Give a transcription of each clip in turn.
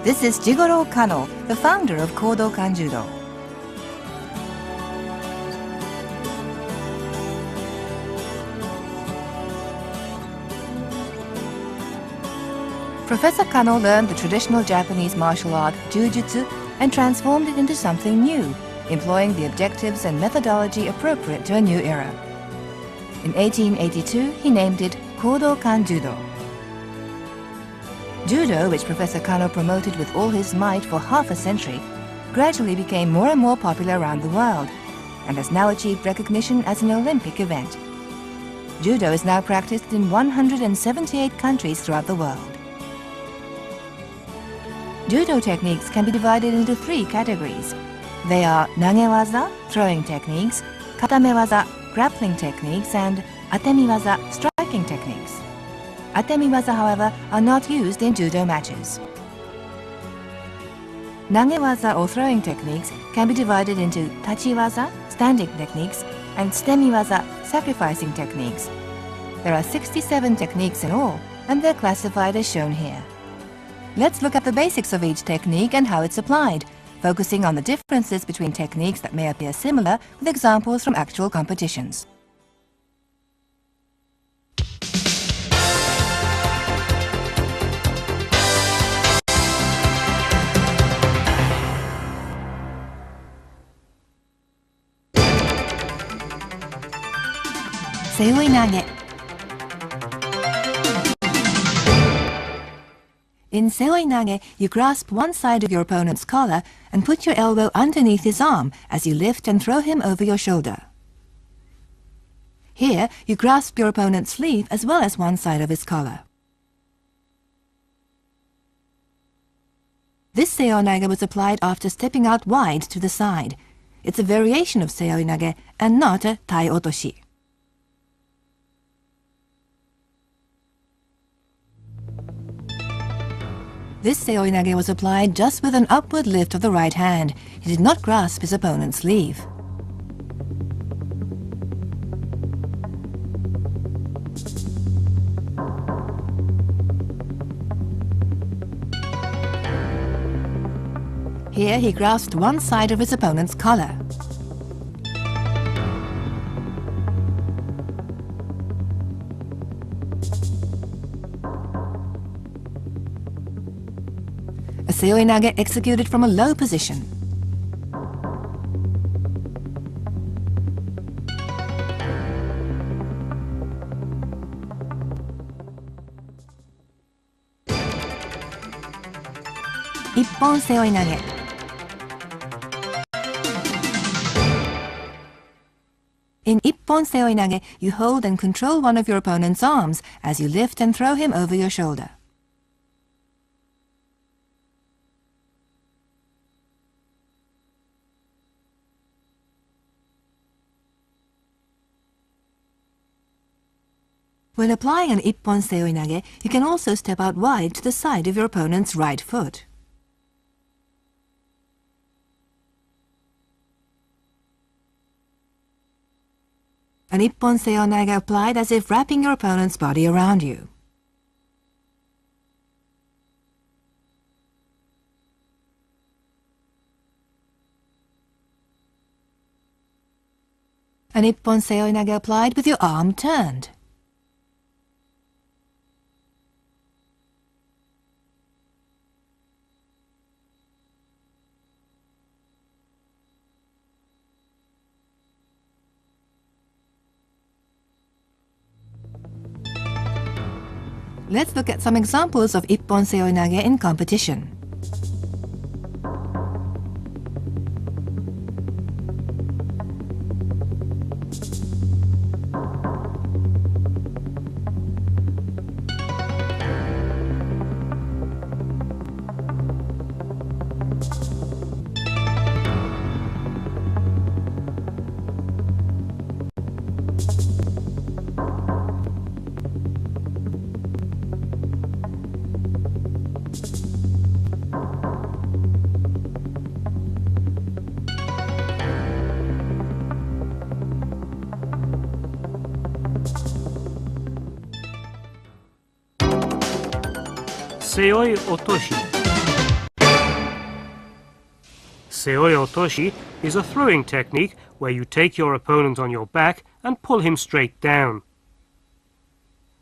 This is Jigoro Kano, the founder of Kodokan Judo. Professor Kano learned the traditional Japanese martial art, Jujutsu, and transformed it into something new, employing the objectives and methodology appropriate to a new era. In 1882, he named it Kodokan Judo. Judo, which Professor Kano promoted with all his might for half a century, gradually became more and more popular around the world, and has now achieved recognition as an Olympic event. Judo is now practiced in 178 countries throughout the world. Judo techniques can be divided into three categories. They are nagewaza, throwing techniques, katamewaza, grappling techniques, and atemiwaza, striking techniques. Atemiwaza, however, are not used in judo matches. Nagewaza or throwing techniques can be divided into tachiwaza, standing techniques, and stemiwaza, sacrificing techniques. There are 67 techniques in all, and they're classified as shown here. Let's look at the basics of each technique and how it's applied, focusing on the differences between techniques that may appear similar with examples from actual competitions. Seoi nage. In seoi nage, you grasp one side of your opponent's collar and put your elbow underneath his arm as you lift and throw him over your shoulder. Here, you grasp your opponent's sleeve as well as one side of his collar. This seoi nage was applied after stepping out wide to the side. It's a variation of seoi nage and not a tai otoshi. This seoi nage was applied just with an upward lift of the right hand. He did not grasp his opponent's sleeve. Here he grasped one side of his opponent's collar. A seoi nage executed from a low position. Ippon seoi nage. In Ippon seoi nage, you hold and control one of your opponent's arms as you lift and throw him over your shoulder. When applying an Ippon seoi nage, you can also step out wide to the side of your opponent's right foot. An Ippon seoi nage applied as if wrapping your opponent's body around you. An Ippon seoi nage applied with your arm turned. Let's look at some examples of Ippon seoi nage in competition. Seoi otoshi. Seoi otoshi is a throwing technique where you take your opponent on your back and pull him straight down.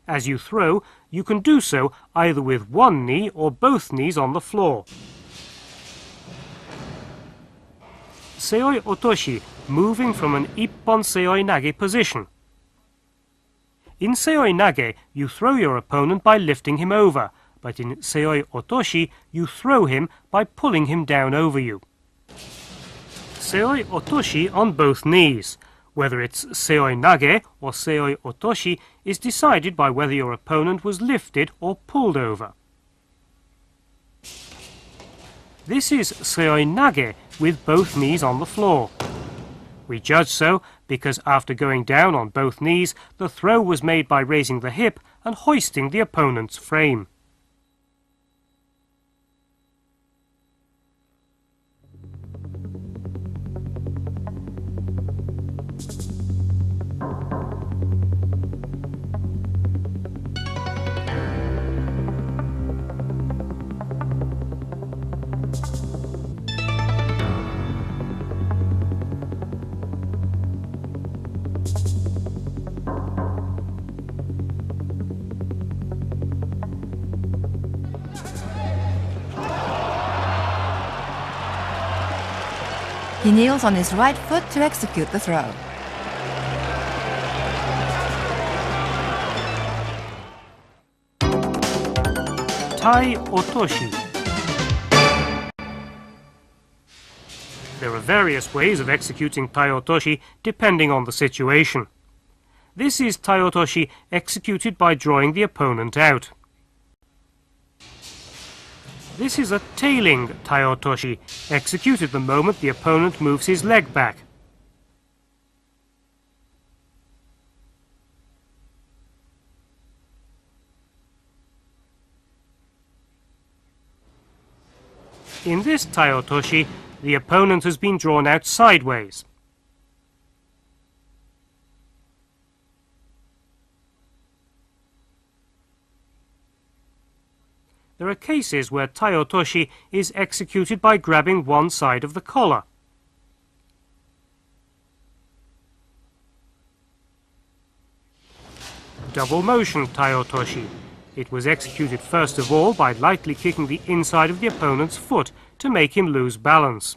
As you throw, you can do so either with one knee or both knees on the floor. Seoi otoshi, moving from an ippon seoi nage position. In seoi nage, you throw your opponent by lifting him over, but in seoi otoshi, you throw him by pulling him down over you. Seoi otoshi on both knees. Whether it's seoi nage or seoi otoshi is decided by whether your opponent was lifted or pulled over. This is seoi nage with both knees on the floor. We judge so because after going down on both knees, the throw was made by raising the hip and hoisting the opponent's frame. He kneels on his right foot to execute the throw. Tai otoshi. There are various ways of executing tai otoshi depending on the situation. This is tai otoshi executed by drawing the opponent out. This is a tailing tai otoshi, executed the moment the opponent moves his leg back. In this tai otoshi, the opponent has been drawn out sideways. There are cases where tai otoshi is executed by grabbing one side of the collar. Double motion tai otoshi. It was executed first of all by lightly kicking the inside of the opponent's foot to make him lose balance.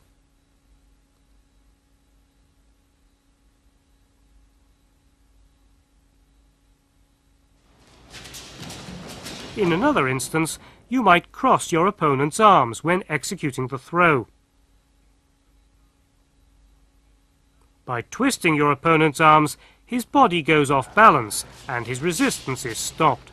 In another instance, you might cross your opponent's arms when executing the throw. By twisting your opponent's arms, his body goes off balance and his resistance is stopped.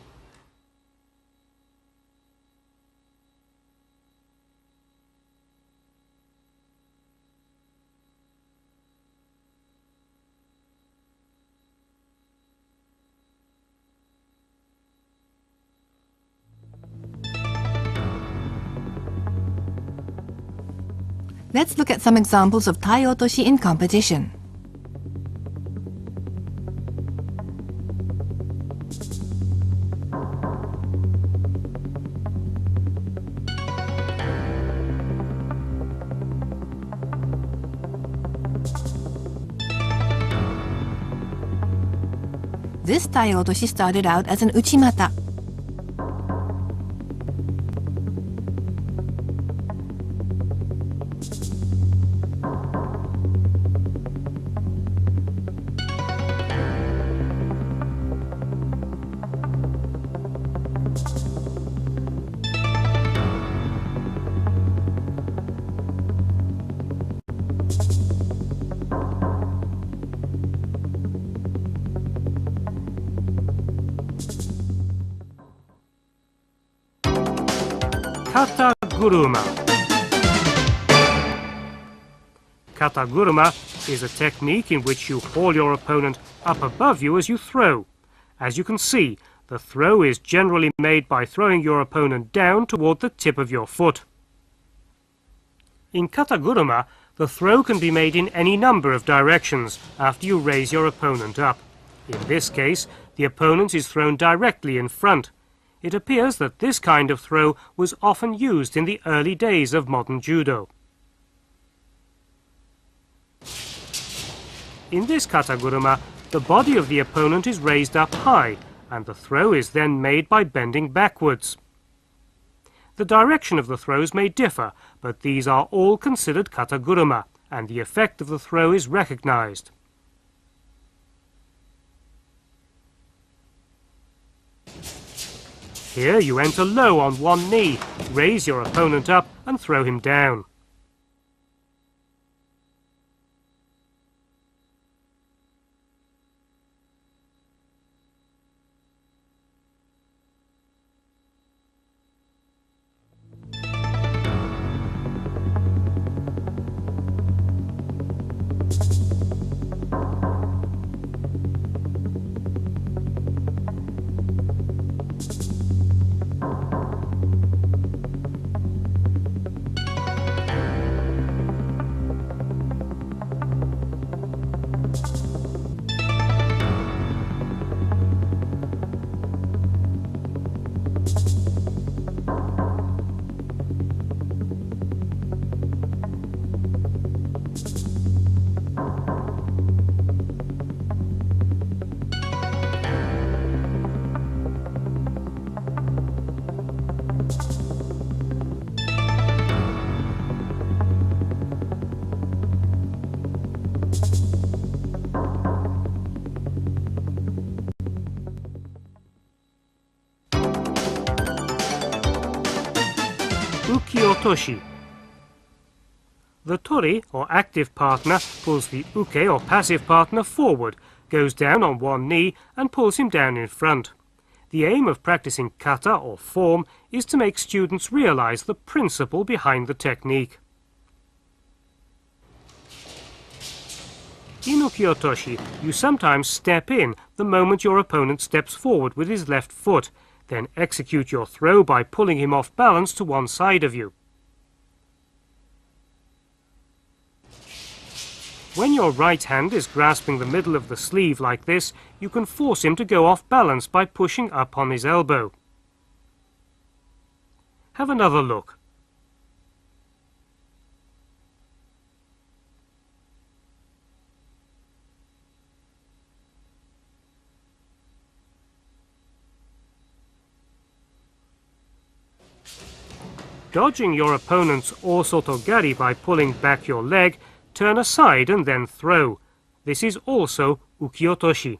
Let's look at some examples of tai otoshi in competition. This tai otoshi started out as an uchimata. Kataguruma. Kataguruma is a technique in which you haul your opponent up above you as you throw. As you can see, the throw is generally made by throwing your opponent down toward the tip of your foot. In Kataguruma, the throw can be made in any number of directions after you raise your opponent up. In this case, the opponent is thrown directly in front. It appears that this kind of throw was often used in the early days of modern judo. In this kataguruma, the body of the opponent is raised up high, and the throw is then made by bending backwards. The direction of the throws may differ, but these are all considered kataguruma, and the effect of the throw is recognized. Here you enter low on one knee, raise your opponent up and throw him down. Uki-otoshi. The tori, or active partner, pulls the uke, or passive partner, forward, goes down on one knee and pulls him down in front. The aim of practicing kata, or form, is to make students realize the principle behind the technique. In uki-otoshi, you sometimes step in the moment your opponent steps forward with his left foot, then execute your throw by pulling him off balance to one side of you. When your right hand is grasping the middle of the sleeve like this, you can force him to go off balance by pushing up on his elbow. Have another look. Dodging your opponent's osotogari by pulling back your leg, turn aside and then throw. This is also uki-otoshi.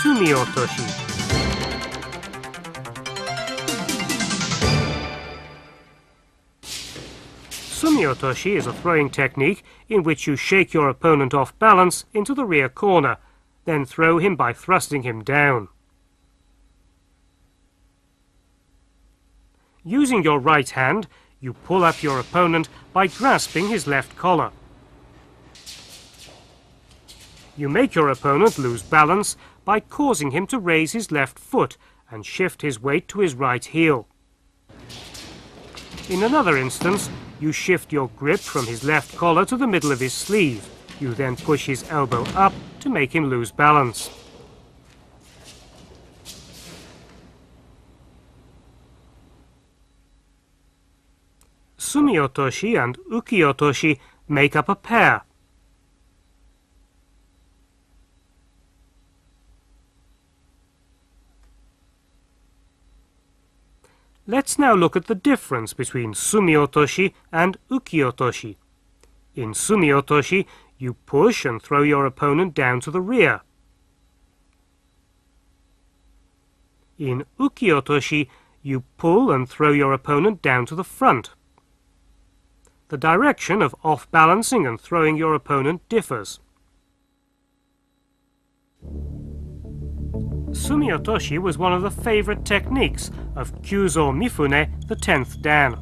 Sumi-otoshi. Sumi-otoshi is a throwing technique in which you shake your opponent off balance into the rear corner, then throw him by thrusting him down. Using your right hand, you pull up your opponent by grasping his left collar. You make your opponent lose balance by causing him to raise his left foot and shift his weight to his right heel. In another instance, you shift your grip from his left collar to the middle of his sleeve. You then push his elbow up to make him lose balance. Sumi-otoshi and uki-otoshi make up a pair. Let's now look at the difference between sumi-otoshi and uki-otoshi. In sumi-otoshi, you push and throw your opponent down to the rear. In uki-otoshi, you pull and throw your opponent down to the front. The direction of off-balancing and throwing your opponent differs. Sumi-otoshi was one of the favorite techniques of Kyuzo Mifune, the 10th Dan.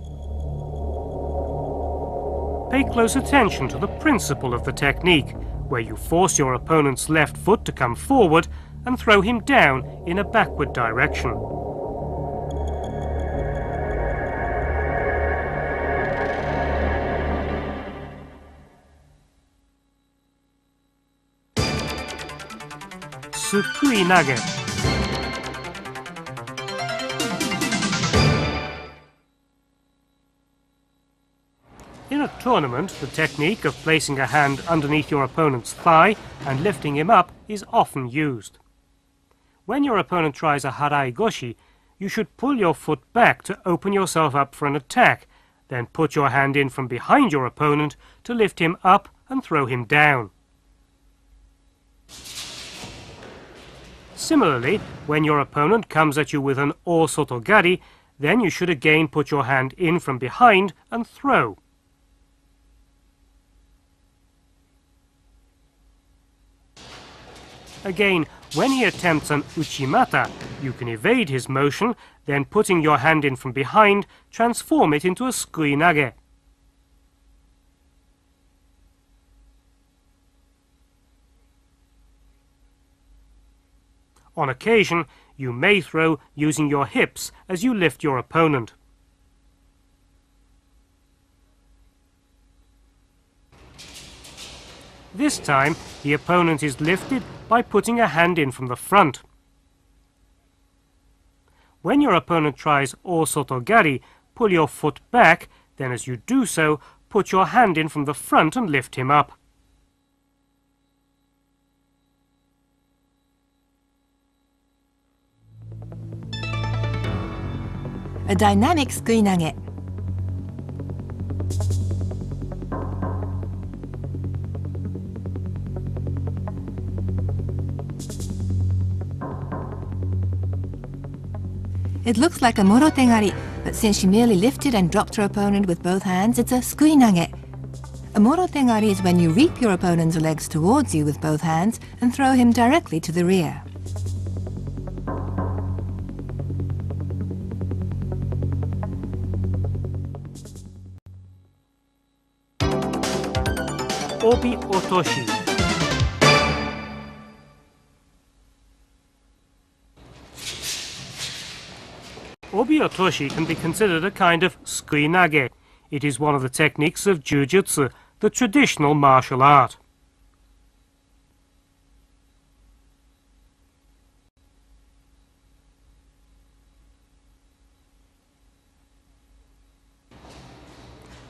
Pay close attention to the principle of the technique, where you force your opponent's left foot to come forward and throw him down in a backward direction. Sukui nage. In a tournament, the technique of placing a hand underneath your opponent's thigh and lifting him up is often used. When your opponent tries a harai goshi, you should pull your foot back to open yourself up for an attack, then put your hand in from behind your opponent to lift him up and throw him down. Similarly, when your opponent comes at you with an osotogari, then you should again put your hand in from behind and throw. Again, when he attempts an uchimata, you can evade his motion, then putting your hand in from behind, transform it into a sukui nage. On occasion, you may throw using your hips as you lift your opponent. This time, the opponent is lifted by putting a hand in from the front. When your opponent tries osotogari, pull your foot back, then as you do so, put your hand in from the front and lift him up. A dynamic sukui nage. It looks like a morotegari, but since she merely lifted and dropped her opponent with both hands, it's a sukui nage. A morotegari is when you reap your opponent's legs towards you with both hands and throw him directly to the rear. Obi otoshi. Obi otoshi can be considered a kind of sukui nage. It is one of the techniques of jujutsu, the traditional martial art.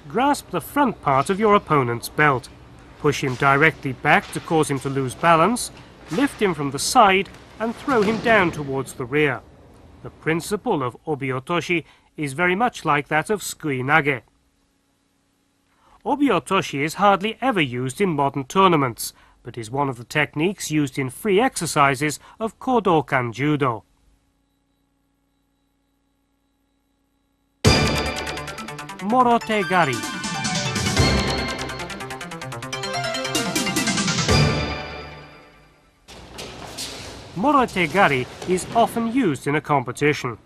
Grasp the front part of your opponent's belt. Push him directly back to cause him to lose balance, lift him from the side and throw him down towards the rear. The principle of obi otoshi is very much like that of sukui nage. Obi otoshi is hardly ever used in modern tournaments, but is one of the techniques used in free exercises of Kodokan judo. Morotegari. Morotegari is often used in a competition.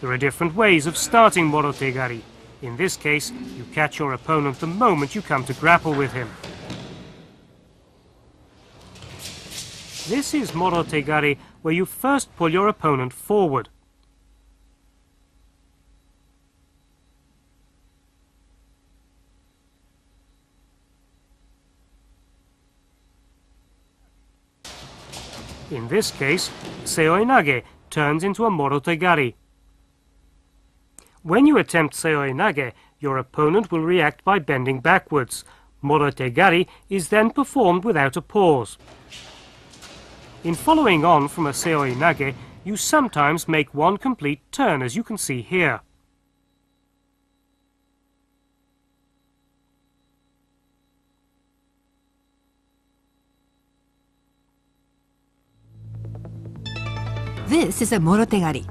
There are different ways of starting morotegari. In this case, you catch your opponent the moment you come to grapple with him. This is morotegari, where you first pull your opponent forward. In this case, seoi nage turns into a morotegari. When you attempt seoi nage, your opponent will react by bending backwards. Morotegari is then performed without a pause. In following on from a seoi nage, you sometimes make one complete turn, as you can see here. This is a morotegari.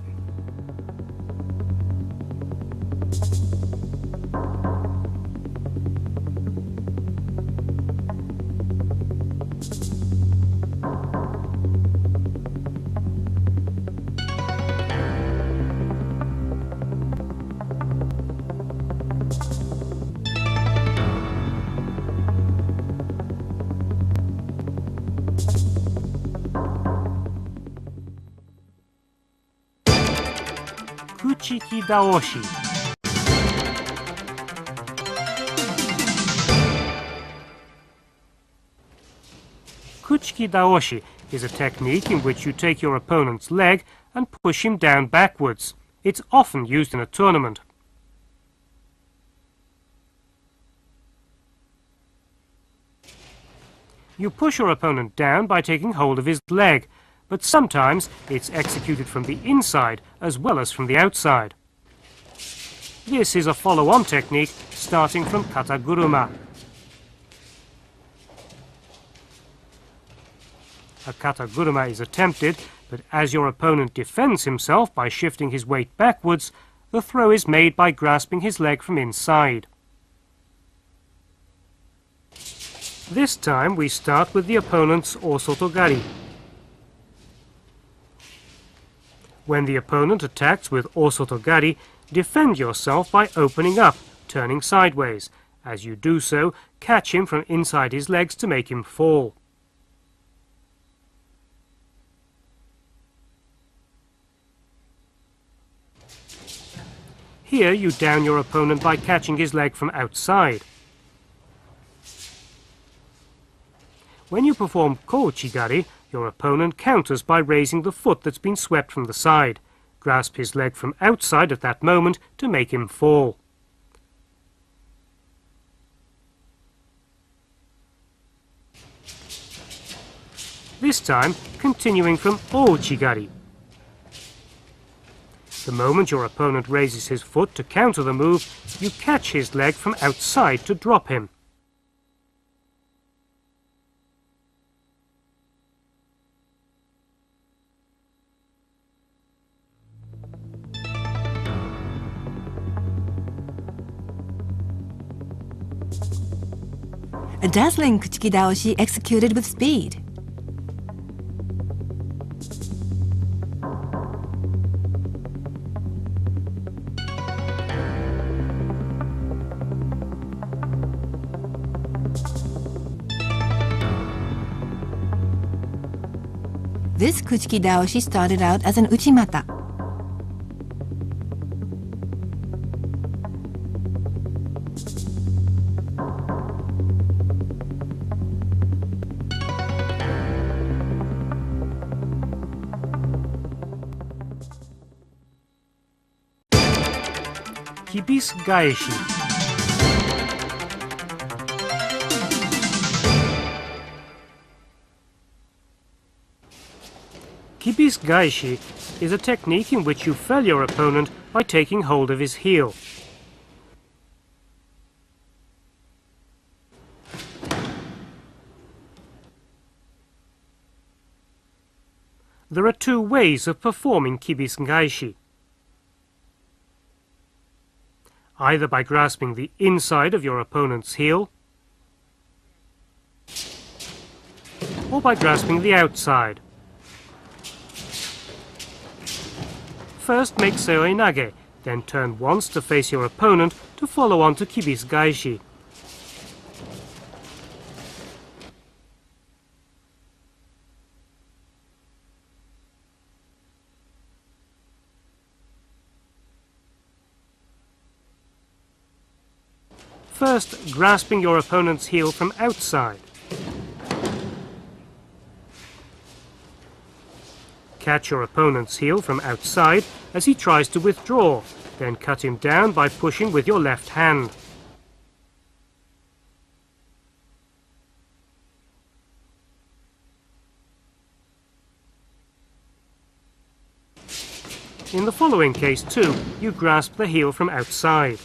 Kuchiki daoshi. Kuchiki daoshi is a technique in which you take your opponent's leg and push him down backwards. It's often used in a tournament. You push your opponent down by taking hold of his leg, but sometimes it's executed from the inside as well as from the outside. This is a follow-on technique starting from kataguruma. A kataguruma is attempted, but as your opponent defends himself by shifting his weight backwards, the throw is made by grasping his leg from inside. This time we start with the opponent's osotogari. When the opponent attacks with osotogari, defend yourself by opening up, turning sideways. As you do so, catch him from inside his legs to make him fall. Here you down your opponent by catching his leg from outside. When you perform kouchigari, your opponent counters by raising the foot that's been swept from the side. Grasp his leg from outside at that moment to make him fall. This time, continuing from ouchigari. The moment your opponent raises his foot to counter the move, you catch his leg from outside to drop him. A dazzling kuchiki daoshi executed with speed. This kuchiki daoshi started out as an uchimata. Kibis gaeshi. Kibis gaeshi is a technique in which you fell your opponent by taking hold of his heel. There are two ways of performing kibis gaeshi. Either by grasping the inside of your opponent's heel, or by grasping the outside. First make seoi nage, then turn once to face your opponent to follow on to kibis gaeshi. First, grasping your opponent's heel from outside. Catch your opponent's heel from outside as he tries to withdraw, then cut him down by pushing with your left hand. In the following case too, you grasp the heel from outside.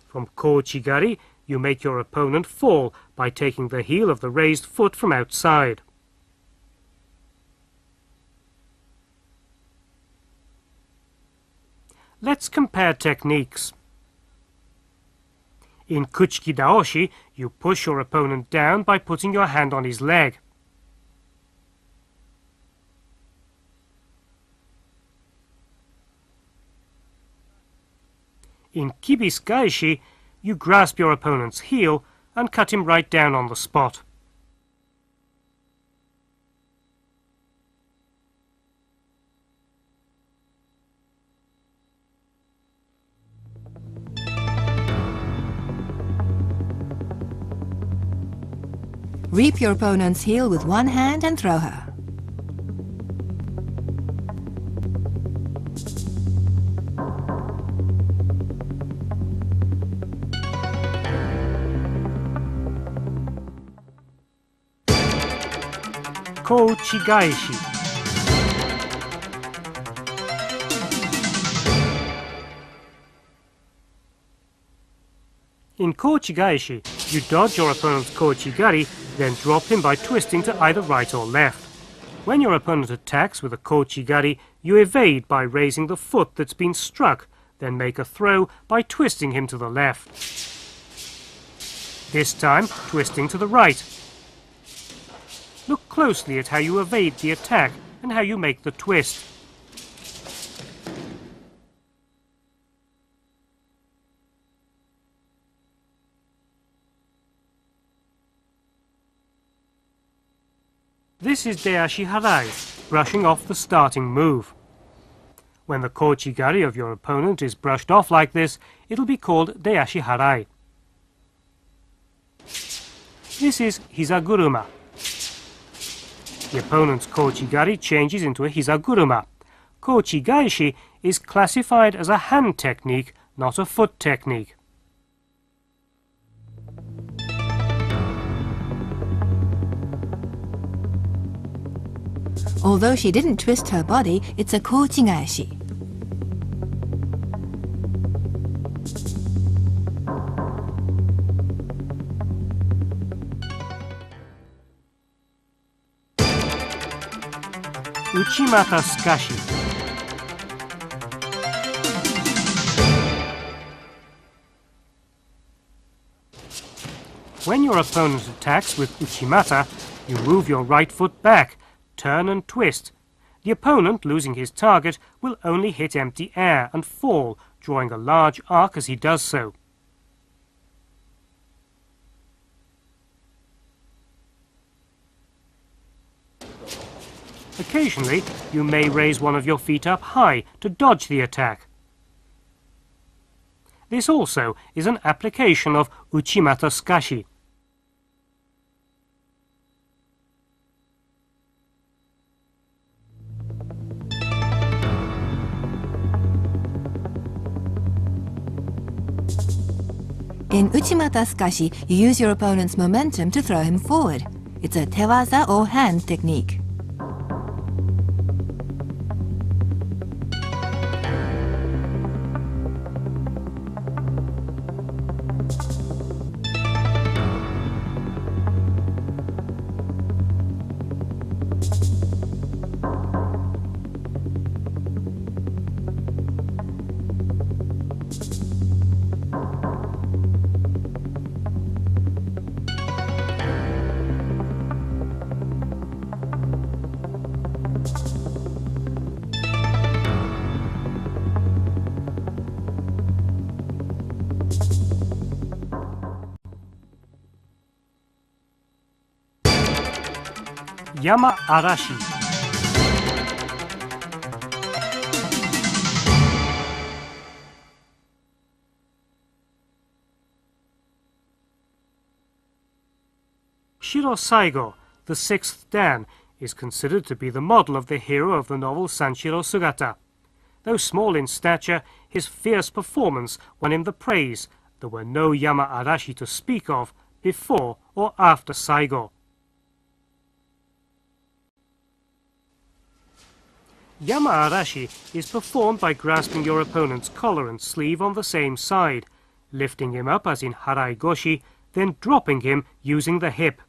From kouchigari, you make your opponent fall by taking the heel of the raised foot from outside. Let's compare techniques. In kuchiki daoshi, you push your opponent down by putting your hand on his leg. In kibis gaeshi, you grasp your opponent's heel and cut him right down on the spot. Reap your opponent's heel with one hand and throw her. Kouchigaeshi. In kouchigaeshi, you dodge your opponent's kouchigari, then drop him by twisting to either right or left. When your opponent attacks with a kouchigari, you evade by raising the foot that's been struck, then make a throw by twisting him to the left. This time, twisting to the right. Look closely at how you evade the attack and how you make the twist. This is deashi harai, brushing off the starting move. When the kouchigari of your opponent is brushed off like this, it'll be called deashi harai. This is hizaguruma. The opponent's kouchigari changes into a hizaguruma. Kouchigaeshi is classified as a hand technique, not a foot technique. Although she didn't twist her body, it's a kouchigaeshi. Uchimata sukashi. When your opponent attacks with uchimata, you move your right foot back, turn and twist. The opponent, losing his target, will only hit empty air and fall, drawing a large arc as he does so. Occasionally, you may raise one of your feet up high to dodge the attack. This also is an application of uchimata sukashi. In uchimata sukashi, you use your opponent's momentum to throw him forward. It's a tewaza or hand technique. Yama arashi. Shiro Saigo, the sixth Dan, is considered to be the model of the hero of the novel Sanshiro Sugata. Though small in stature, his fierce performance won him the praise. There were no Yama arashi to speak of before or after Saigo. Yama arashi is performed by grasping your opponent's collar and sleeve on the same side, lifting him up as in harai goshi, then dropping him using the hip.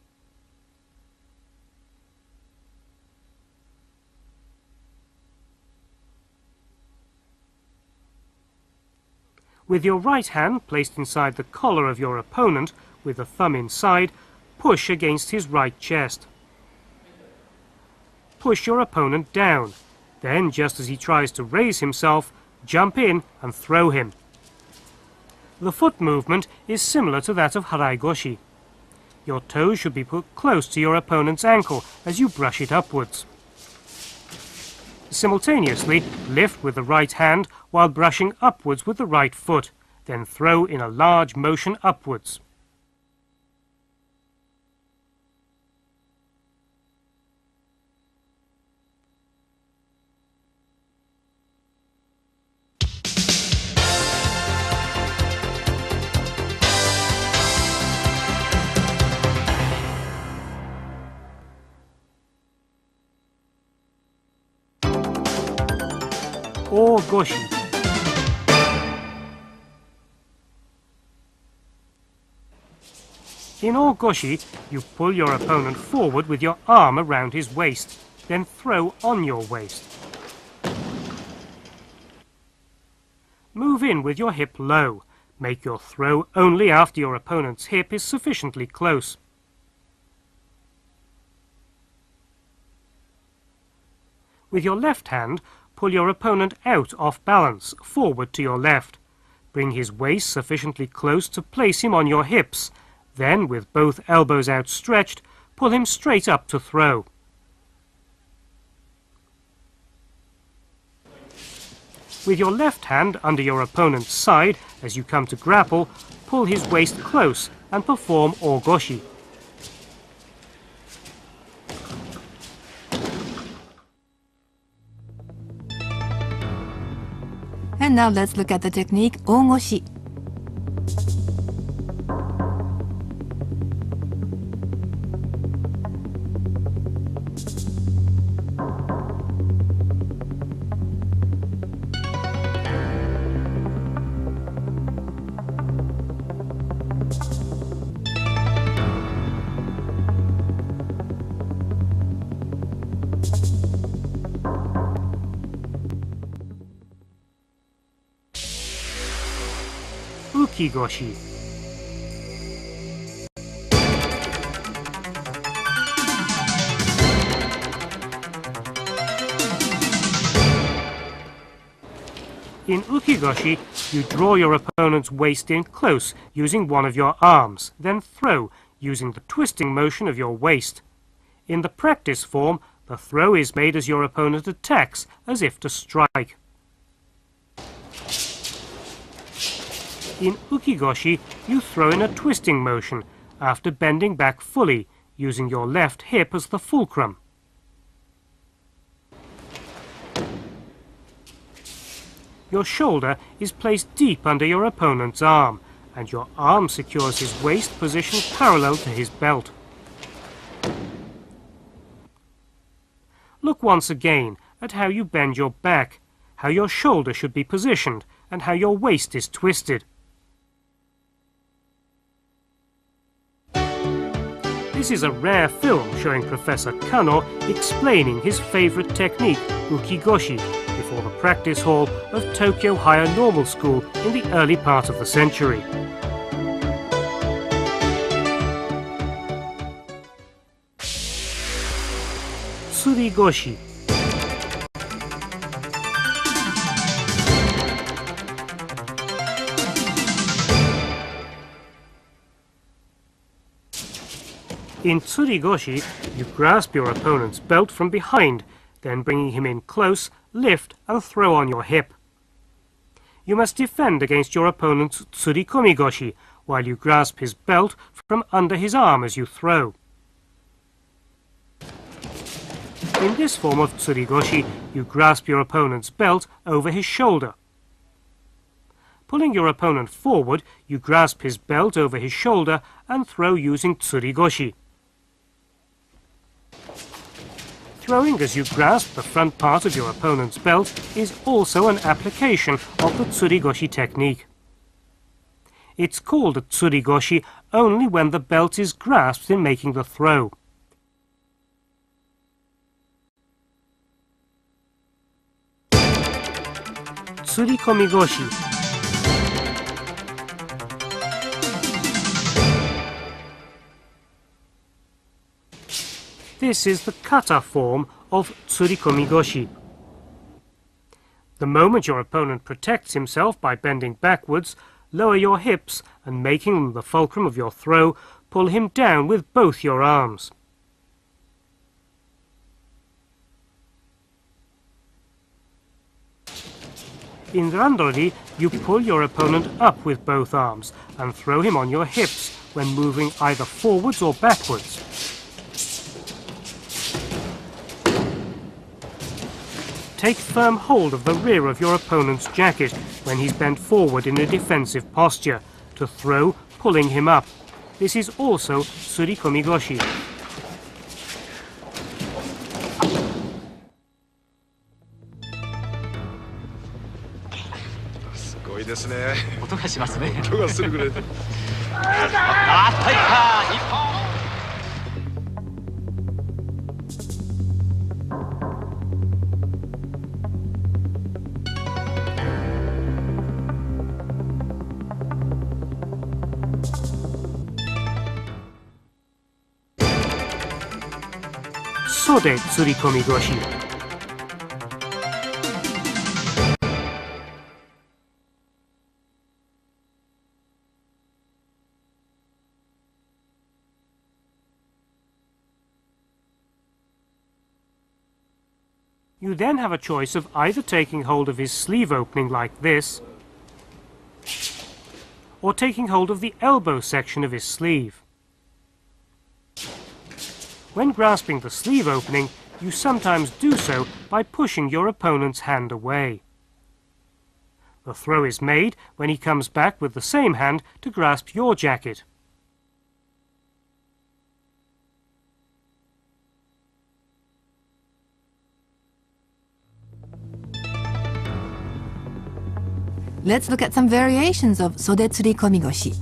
With your right hand placed inside the collar of your opponent, with the thumb inside, push against his right chest. Push your opponent down. Then, just as he tries to raise himself, jump in and throw him. The foot movement is similar to that of harai goshi. Your toes should be put close to your opponent's ankle as you brush it upwards. Simultaneously, lift with the right hand while brushing upwards with the right foot, then throw in a large motion upwards. or goshi. In or goshi, you pull your opponent forward with your arm around his waist, then throw on your waist. Move in with your hip low. Make your throw only after your opponent's hip is sufficiently close. With your left hand, pull your opponent out off balance, forward to your left. Bring his waist sufficiently close to place him on your hips. Then, with both elbows outstretched, pull him straight up to throw. With your left hand under your opponent's side, as you come to grapple, pull his waist close and perform orgoshi. And now let's look at the technique ongoshi. Ukigoshi. In ukigoshi, you draw your opponent's waist in close using one of your arms, then throw using the twisting motion of your waist. In the practice form, the throw is made as your opponent attacks, as if to strike. In ukigoshi, you throw in a twisting motion after bending back fully, using your left hip as the fulcrum. Your shoulder is placed deep under your opponent's arm, and your arm secures his waist position parallel to his belt. Look once again at how you bend your back, how your shoulder should be positioned, and how your waist is twisted. This is a rare film showing Professor Kano explaining his favorite technique, ukigoshi, before the practice hall of Tokyo Higher Normal School in the early part of the century. Tsurigoshi. In tsurigoshi, you grasp your opponent's belt from behind, then bringing him in close, lift and throw on your hip. You must defend against your opponent's tsurikomigoshi while you grasp his belt from under his arm as you throw. In this form of tsurigoshi, you grasp your opponent's belt over his shoulder. Pulling your opponent forward, you grasp his belt over his shoulder and throw using tsurigoshi. Throwing as you grasp the front part of your opponent's belt is also an application of the tsurigoshi technique. It's called a tsurigoshi only when the belt is grasped in making the throw. Tsurikomigoshi. This is the kata form of tsurikomigoshi. The moment your opponent protects himself by bending backwards, lower your hips and making them the fulcrum of your throw, pull him down with both your arms. In randori, you pull your opponent up with both arms and throw him on your hips when moving either forwards or backwards. Take firm hold of the rear of your opponent's jacket when he's bent forward in a defensive posture, to throw, pulling him up. This is also tsurikomigoshi. ですね。音がしますね。音がするぐらいで。あっといった日本。袖吊り込み腰。You then have a choice of either taking hold of his sleeve opening like this, or taking hold of the elbow section of his sleeve. When grasping the sleeve opening, you sometimes do so by pushing your opponent's hand away. The throw is made when he comes back with the same hand to grasp your jacket. Let's look at some variations of 袖吊り込み腰.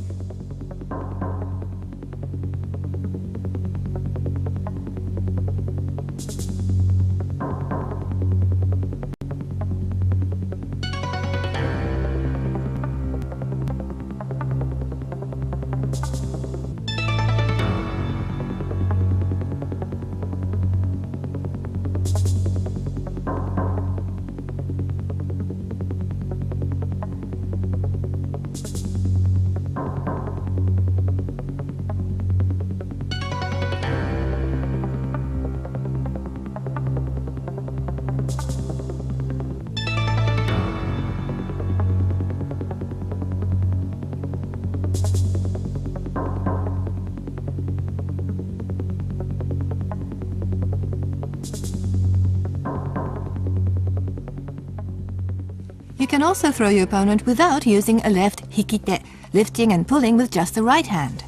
You can also throw your opponent without using a left hikite, lifting and pulling with just the right hand.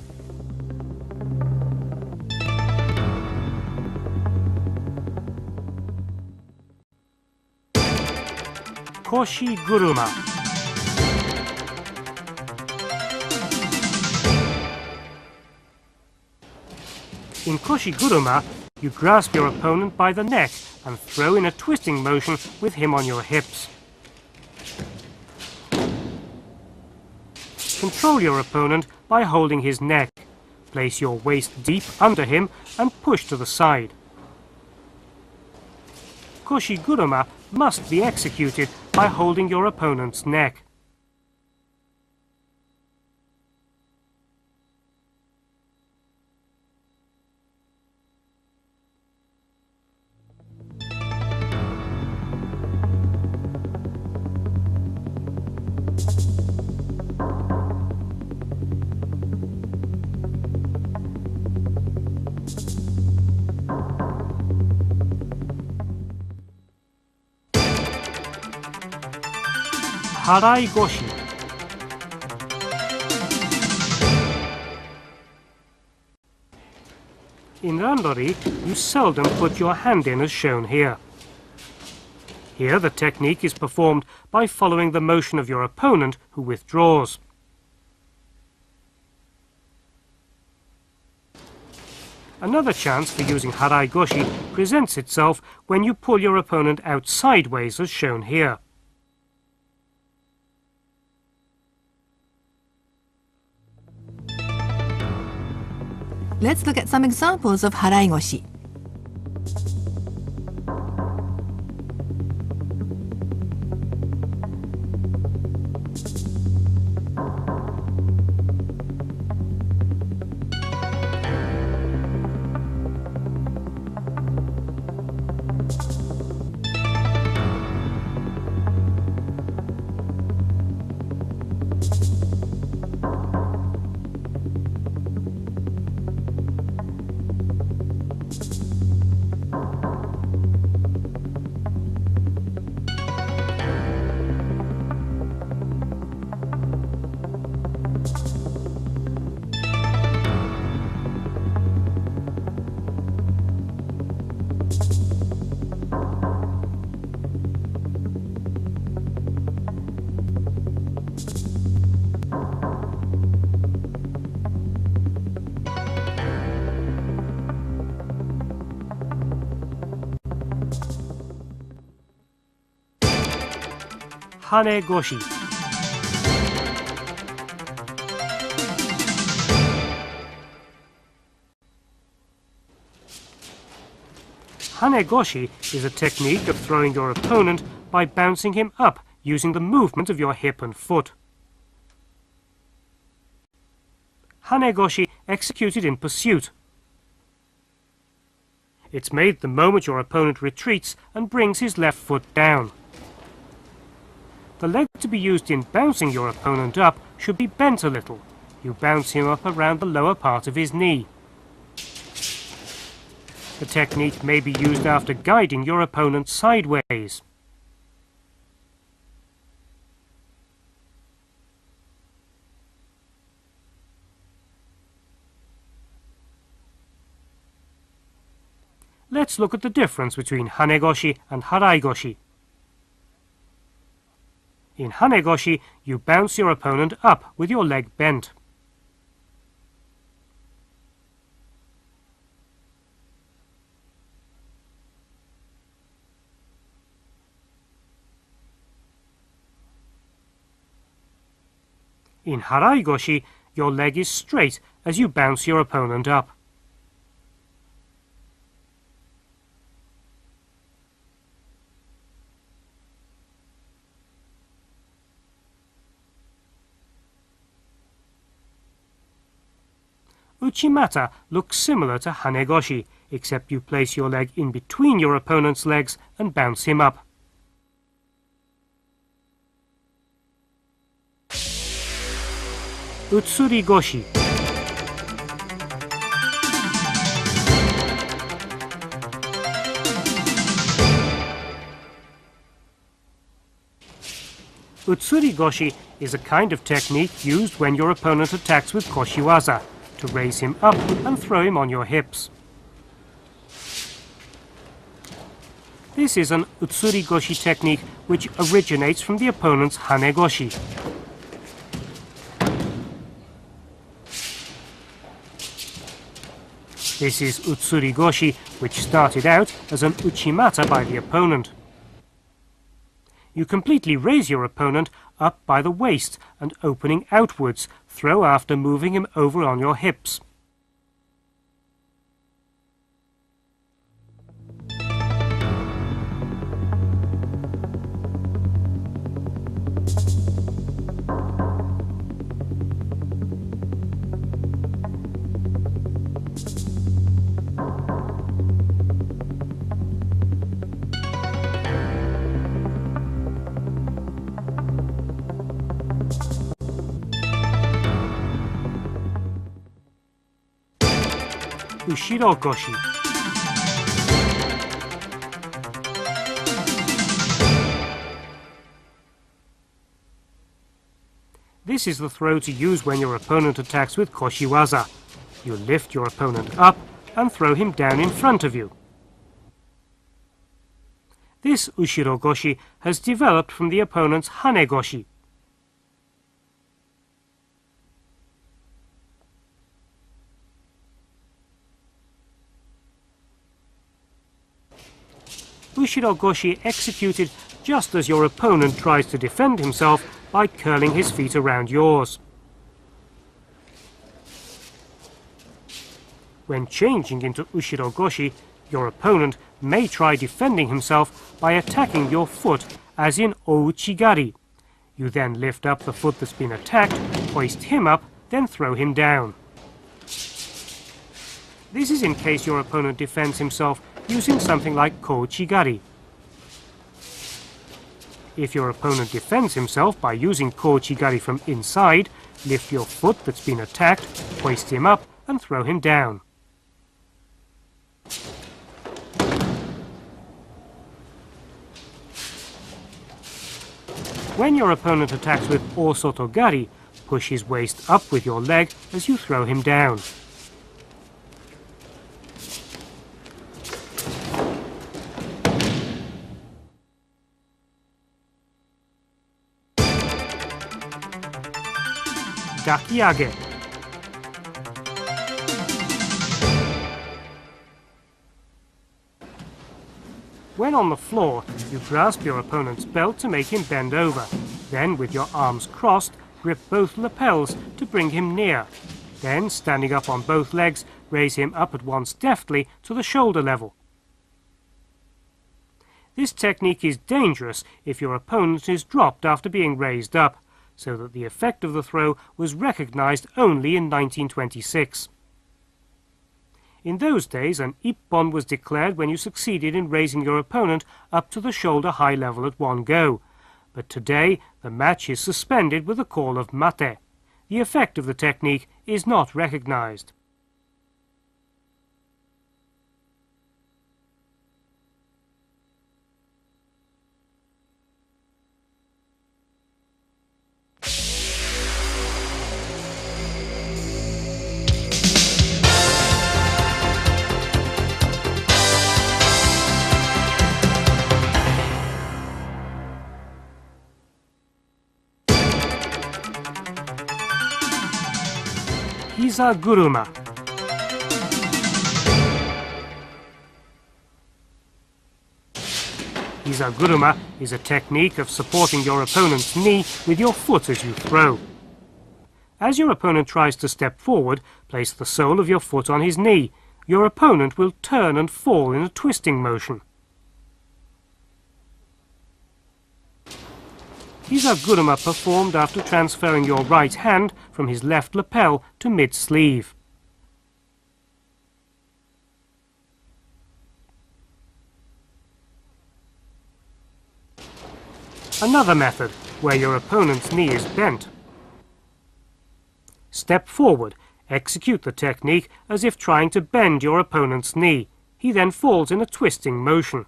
Koshi guruma. In koshi guruma, you grasp your opponent by the neck and throw in a twisting motion with him on your hips. Control your opponent by holding his neck. Place your waist deep under him and push to the side. Koshi guruma must be executed by holding your opponent's neck. Harai goshi. In randori, you seldom put your hand in as shown here. Here the technique is performed by following the motion of your opponent who withdraws. Another chance for using harai goshi presents itself when you pull your opponent out sideways as shown here. Let's look at some examples of harai goshi. Hanegoshi. Hanegoshi is a technique of throwing your opponent by bouncing him up using the movement of your hip and foot. Hanegoshi executed in pursuit. It's made the moment your opponent retreats and brings his left foot down. The leg to be used in bouncing your opponent up should be bent a little. You bounce him up around the lower part of his knee. The technique may be used after guiding your opponent sideways. Let's look at the difference between Hanegoshi and Haraigoshi. In Hanegoshi, you bounce your opponent up with your leg bent. In Haraigoshi, your leg is straight as you bounce your opponent up. Uchimata looks similar to Hanegoshi, except you place your leg in between your opponent's legs and bounce him up. Utsurigoshi. Utsurigoshi is a kind of technique used when your opponent attacks with koshiwaza, to raise him up and throw him on your hips. This is an Utsurigoshi technique which originates from the opponent's Hanegoshi. This is Utsurigoshi, which started out as an Uchimata by the opponent. You completely raise your opponent up by the waist and opening outwards, throw after moving him over on your hips. Ushirogoshi. This is the throw to use when your opponent attacks with koshiwaza. You lift your opponent up and throw him down in front of you. This Ushirogoshi has developed from the opponent's Hanegoshi. Ushirogoshi executed just as your opponent tries to defend himself by curling his feet around yours. When changing into Ushirogoshi, your opponent may try defending himself by attacking your foot, as in Ouchigari. You then lift up the foot that's been attacked, hoist him up, then throw him down. This is in case your opponent defends himself using something like Kouchigari. If your opponent defends himself by using Kouchigari from inside, lift your foot that's been attacked, hoist him up, and throw him down. When your opponent attacks with Osotogari, push his waist up with your leg as you throw him down. Dakiage. When on the floor, you grasp your opponent's belt to make him bend over. Then, with your arms crossed, grip both lapels to bring him near. Then, standing up on both legs, raise him up at once deftly to the shoulder level. This technique is dangerous if your opponent is dropped after being raised up, so that the effect of the throw was recognized only in 1926. In those days, an ippon was declared when you succeeded in raising your opponent up to the shoulder high level at one go, but today the match is suspended with the call of mate. The effect of the technique is not recognized. Hizaguruma. Hizaguruma is a technique of supporting your opponent's knee with your foot as you throw. As your opponent tries to step forward, place the sole of your foot on his knee. Your opponent will turn and fall in a twisting motion. Hizaguruma performed after transferring your right hand from his left lapel to mid-sleeve. Another method, where your opponent's knee is bent. Step forward, execute the technique as if trying to bend your opponent's knee. He then falls in a twisting motion.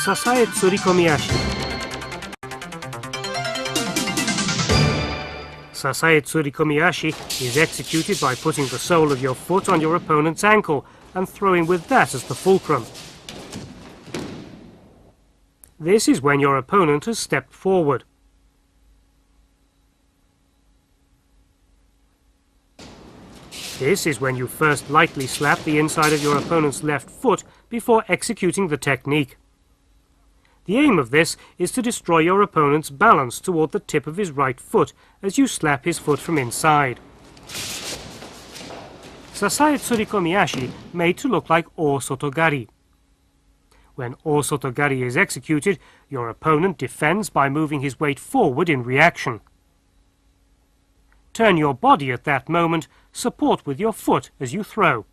Sasae tsurikomiashi. Sasae tsurikomiashi is executed by putting the sole of your foot on your opponent's ankle and throwing with that as the fulcrum. This is when your opponent has stepped forward. This is when you first lightly slap the inside of your opponent's left foot before executing the technique. The aim of this is to destroy your opponent's balance toward the tip of his right foot as you slap his foot from inside. Sasae tsurikomiashi made to look like o sotogari. When o sotogari is executed, your opponent defends by moving his weight forward in reaction. Turn your body at that moment, support with your foot as you throw.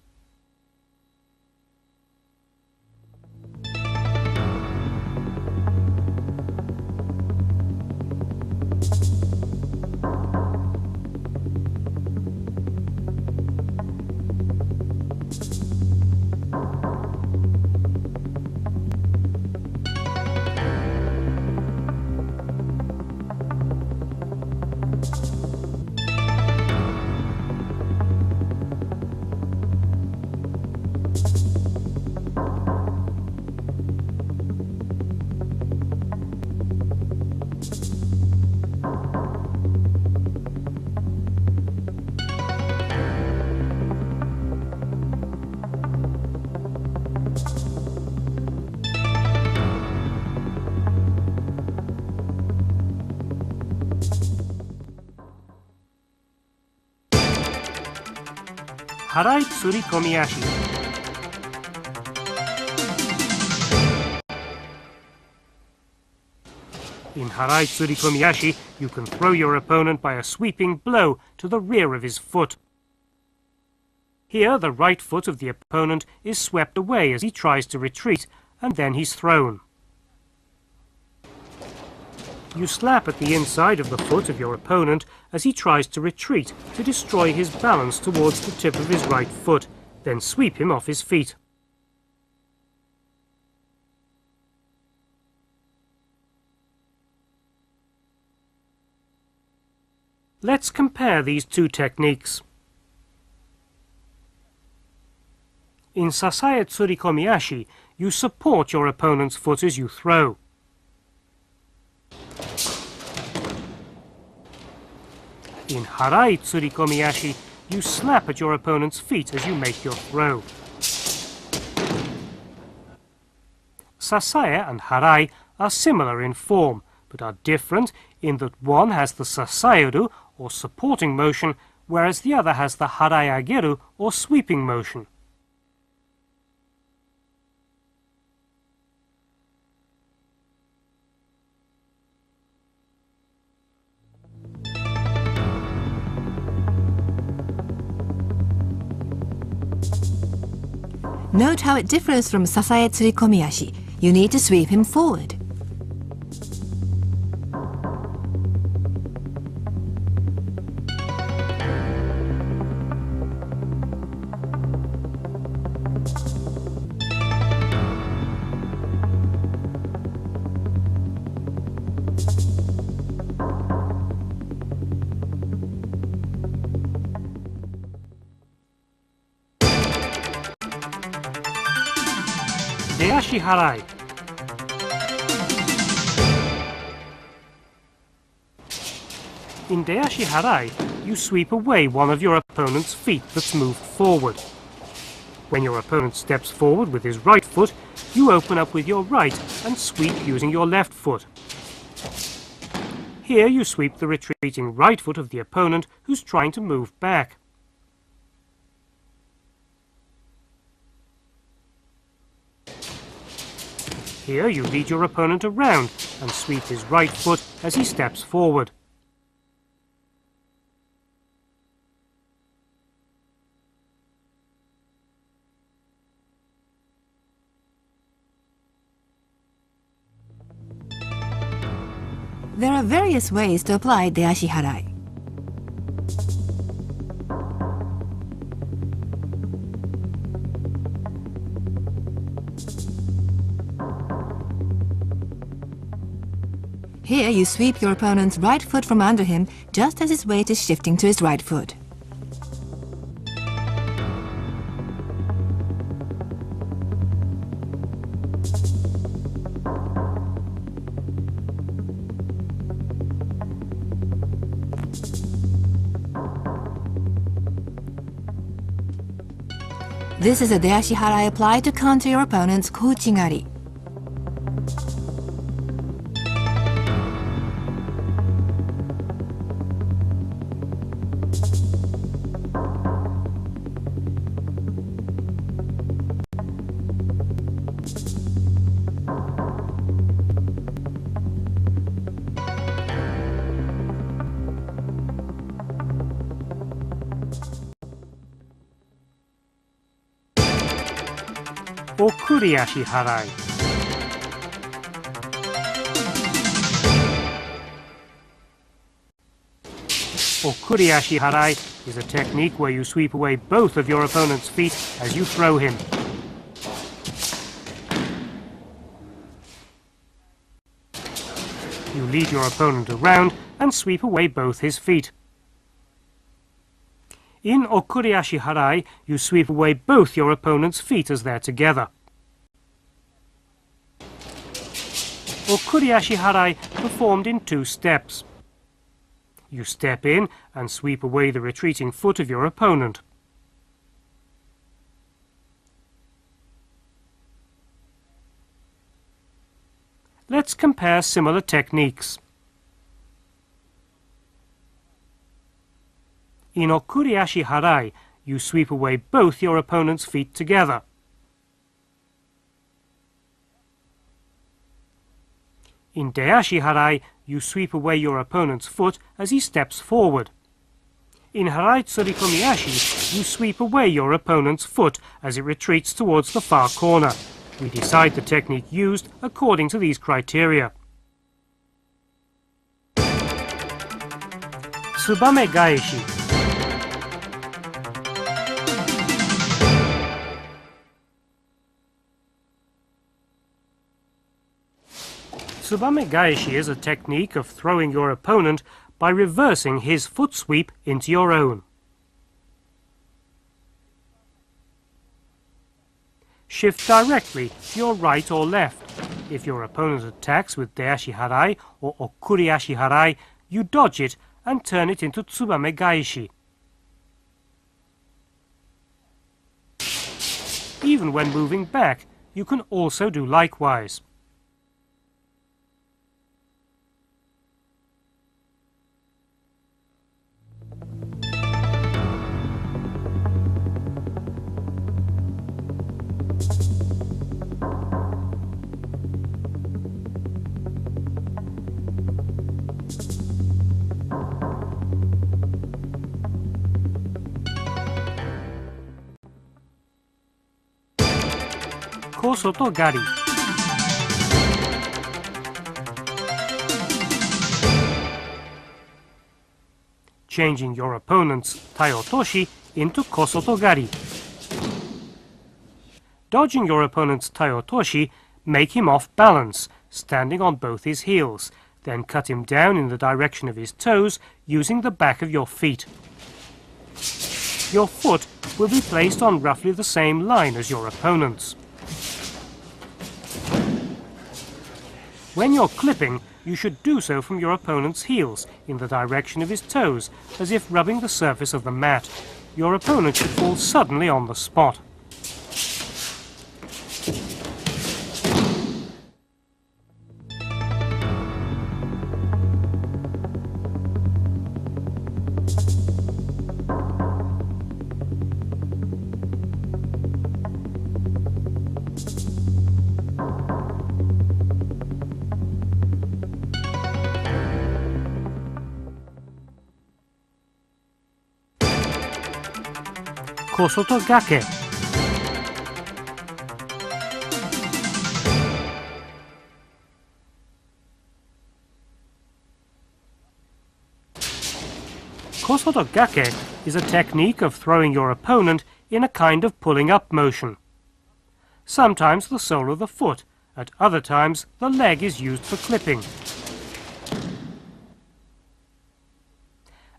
Harai tsurikomiashi. In harai tsurikomiashi, you can throw your opponent by a sweeping blow to the rear of his foot. Here, the right foot of the opponent is swept away as he tries to retreat, and then he's thrown. You slap at the inside of the foot of your opponent as he tries to retreat to destroy his balance towards the tip of his right foot, then sweep him off his feet. Let's compare these two techniques. In Sasae Tsurikomiashi, you support your opponent's foot as you throw. In Harai Tsurikomiashi, you slap at your opponent's feet as you make your throw. Sasae and Harai are similar in form, but are different in that one has the sasaeru, or supporting motion, whereas the other has the harai ageru, or sweeping motion. Note how it differs from Sasae Tsurikomiashi. You need to sweep him forward. Deashi Harai. In Deashi Harai, you sweep away one of your opponent's feet that's moved forward. When your opponent steps forward with his right foot, you open up with your right and sweep using your left foot. Here you sweep the retreating right foot of the opponent who's trying to move back. Here you lead your opponent around and sweep his right foot as he steps forward. There are various ways to apply Deashi Harai. Here you sweep your opponent's right foot from under him just as his weight is shifting to his right foot. This is a Deashi Harai applied to counter your opponent's Kouchigari. Or Kuriashi Harai. Or Kuriashi Harai is a technique where you sweep away both of your opponent's feet as you throw him. You lead your opponent around and sweep away both his feet. In Okuriashi Harai, you sweep away both your opponent's feet as they're together. Okuriashi Harai performed in 2 steps. You step in and sweep away the retreating foot of your opponent. Let's compare similar techniques. In Okuriashi Harai, you sweep away both your opponent's feet together. In Deashi Harai, you sweep away your opponent's foot as he steps forward. In Harai Tsurikomiashi, you sweep away your opponent's foot as it retreats towards the far corner. We decide the technique used according to these criteria. Tsubame Gaeshi. Tsubame Gaeshi is a technique of throwing your opponent by reversing his foot sweep into your own. Shift directly to your right or left. If your opponent attacks with Deashi Harai or Okuriashi Harai, you dodge it and turn it into Tsubame Gaishi. Even when moving back, you can also do likewise. Kosoto Gari. Changing your opponent's Taiotoshi into Kosoto Gari. Dodging your opponent's Taiotoshi, make him off balance, standing on both his heels, then cut him down in the direction of his toes using the back of your feet. Your foot will be placed on roughly the same line as your opponent's. When you're clipping, you should do so from your opponent's heels, in the direction of his toes, as if rubbing the surface of the mat. Your opponent should fall suddenly on the spot. Kosoto Gake. Kosoto Gake is a technique of throwing your opponent in a kind of pulling up motion. Sometimes the sole of the foot, at other times the leg is used for clipping.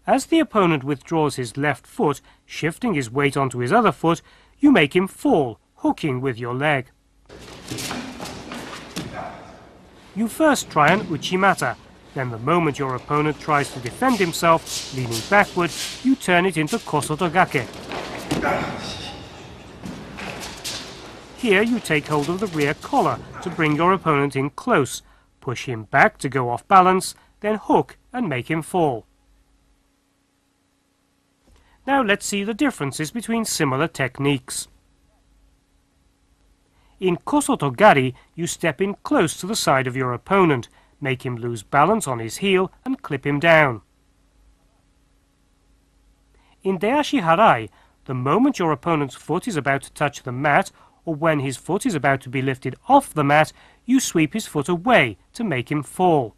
As the opponent withdraws his left foot, shifting his weight onto his other foot, you make him fall, hooking with your leg. You first try an uchimata, then the moment your opponent tries to defend himself, leaning backward, you turn it into Kosoto Gake. Here you take hold of the rear collar to bring your opponent in close, push him back to go off balance, then hook and make him fall. Now let's see the differences between similar techniques. In Kosoto Gari, you step in close to the side of your opponent, make him lose balance on his heel and clip him down. In Deashi Harai, the moment your opponent's foot is about to touch the mat, or when his foot is about to be lifted off the mat, you sweep his foot away to make him fall.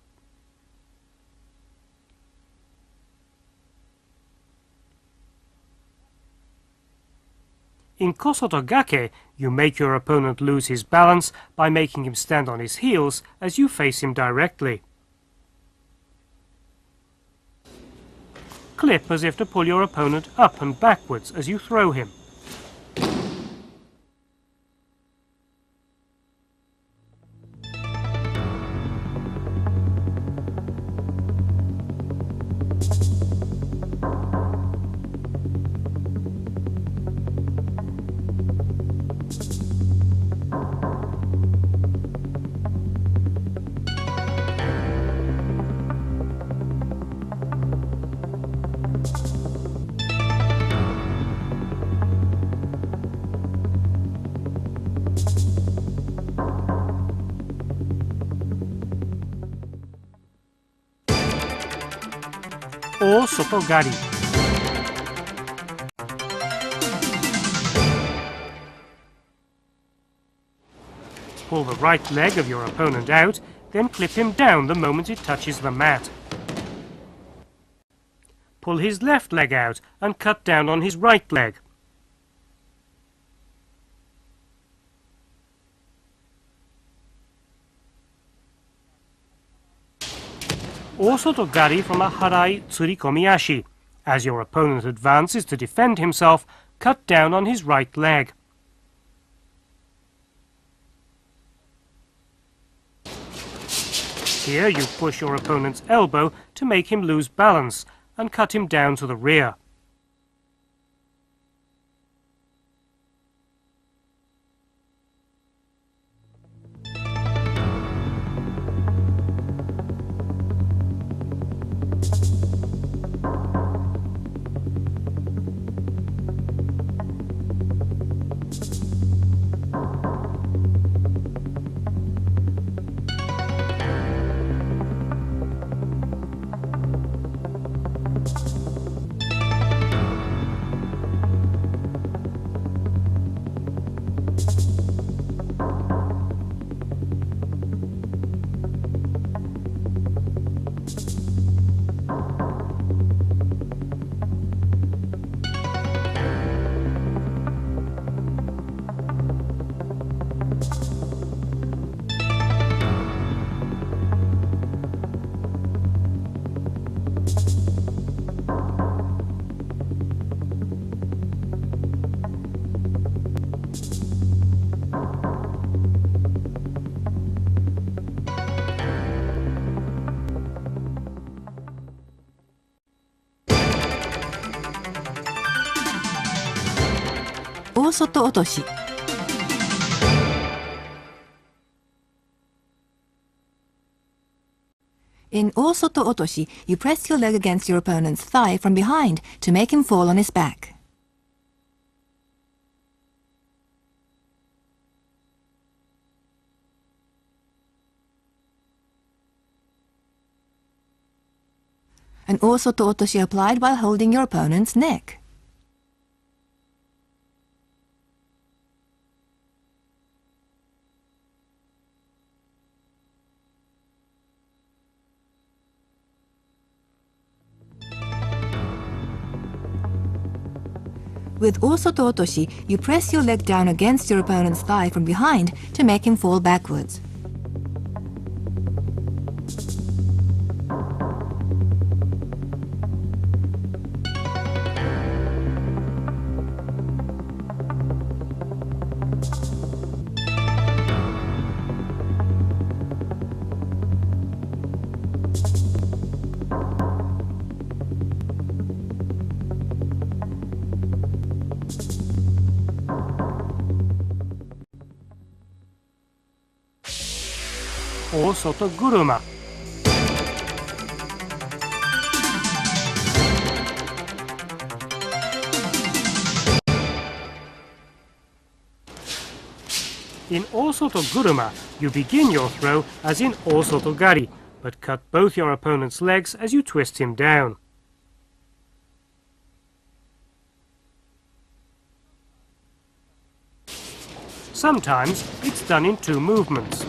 In Kosoto Gake, you make your opponent lose his balance by making him stand on his heels as you face him directly. Clip as if to pull your opponent up and backwards as you throw him. Or Sotogari. Pull the right leg of your opponent out, then clip him down the moment it touches the mat. Pull his left leg out and cut down on his right leg. Or Sotogari from a Harai Tsurikomiashi. As your opponent advances to defend himself, cut down on his right leg. Here you push your opponent's elbow to make him lose balance and cut him down to the rear. Osoto otoshi. In Osoto otoshi, you press your leg against your opponent's thigh from behind to make him fall on his back. An Osoto otoshi applied while holding your opponent's neck. With Osoto otoshi, you press your leg down against your opponent's thigh from behind to make him fall backwards. Osoto guruma. In Osoto guruma, you begin your throw as in Osoto gari, but cut both your opponent's legs as you twist him down. Sometimes it's done in two movements.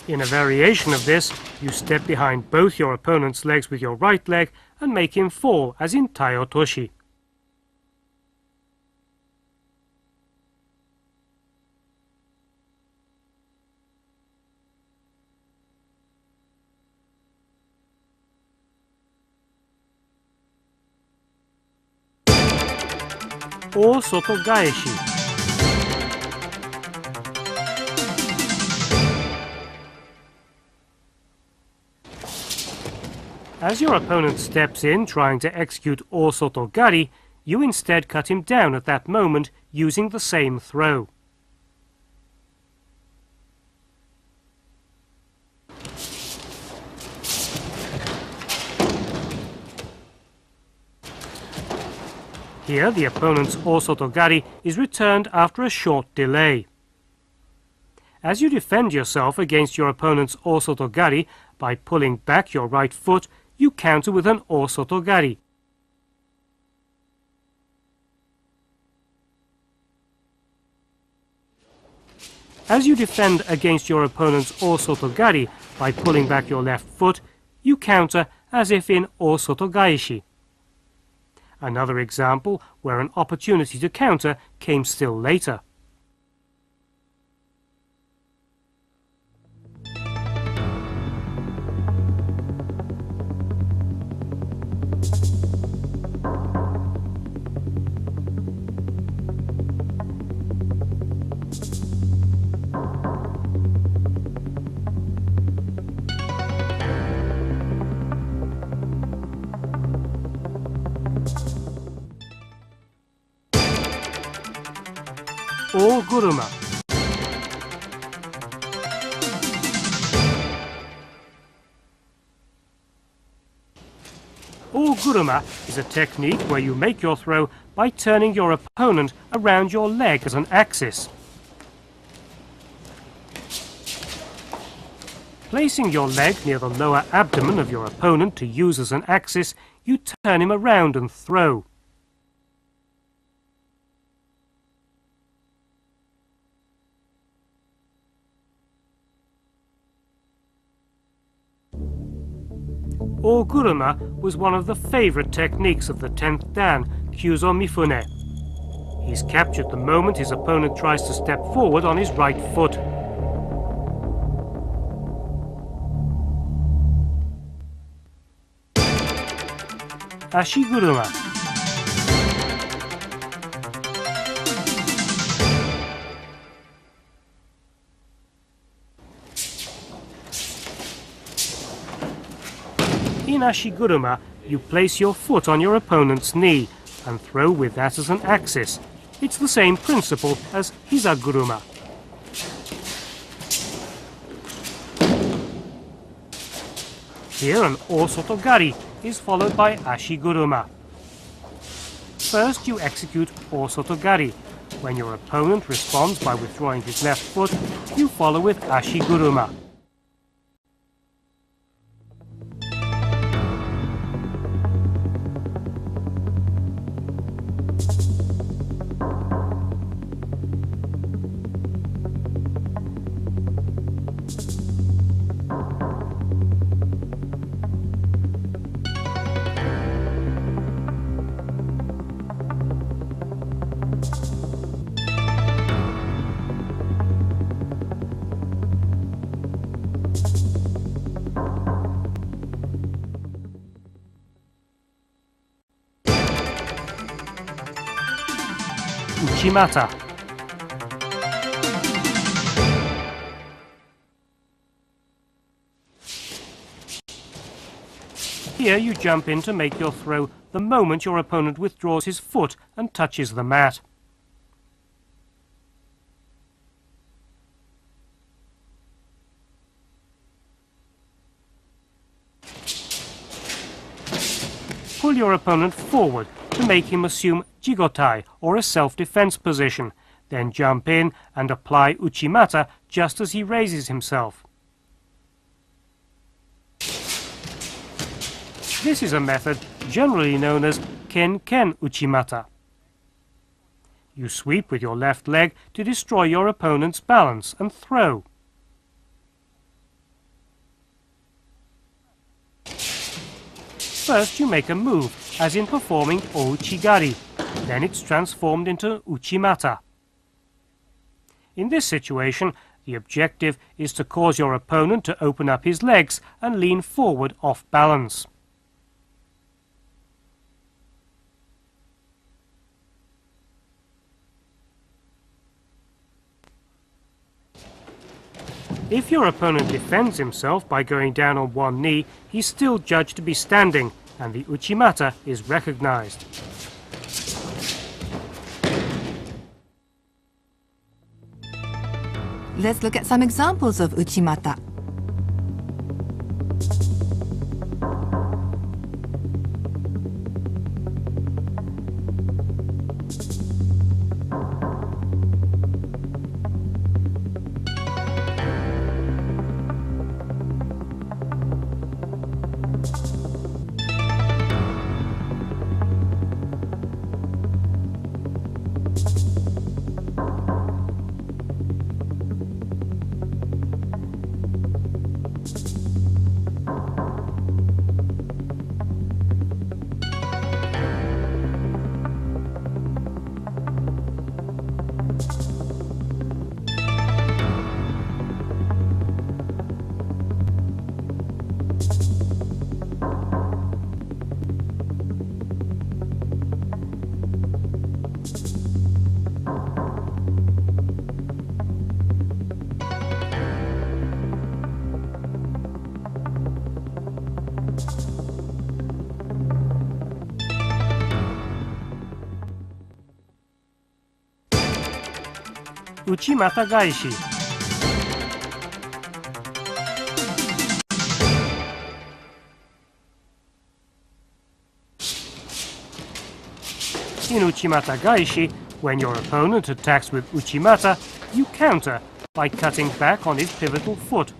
In a variation of this, you step behind both your opponent's legs with your right leg and make him fall as in Tai otoshi. Osoto gaeshi. As your opponent steps in trying to execute Osoto gari, you instead cut him down at that moment using the same throw. Here the opponent's Osoto gari is returned after a short delay. As you defend yourself against your opponent's Osoto gari by pulling back your right foot, you counter with an Osoto gari. As you defend against your opponent's Osoto gari by pulling back your left foot, you counter as if in Osoto gaeshi. Another example where an opportunity to counter came still later. or guruma. Or guruma is a technique where you make your throw by turning your opponent around your leg as an axis. Placing your leg near the lower abdomen of your opponent to use as an axis, you turn him around and throw. Oguruma was one of the favorite techniques of the 10th Dan, Kyuzo Mifune. He's captured the moment his opponent tries to step forward on his right foot. Ashiguruma. In Ashiguruma, you place your foot on your opponent's knee and throw with that as an axis. It's the same principle as Hizaguruma. Here an Osotogari is followed by Ashiguruma. First you execute Osotogari. When your opponent responds by withdrawing his left foot, you follow with Ashiguruma. Uchimata. Here you jump in to make your throw the moment your opponent withdraws his foot and touches the mat. Pull your opponent forward to make him assume jigotai, or a self-defense position, then jump in and apply uchimata just as he raises himself. This is a method generally known as ken-ken uchimata. You sweep with your left leg to destroy your opponent's balance and throw. First you make a move, as in performing ouchigari. Then it's transformed into uchimata. In this situation, the objective is to cause your opponent to open up his legs and lean forward off balance. If your opponent defends himself by going down on one knee, he's still judged to be standing, and the uchimata is recognized. Let's look at some examples of uchimata. uchimata gaishi. In uchimata gaishi, when your opponent attacks with uchimata, you counter by cutting back on his pivotal foot.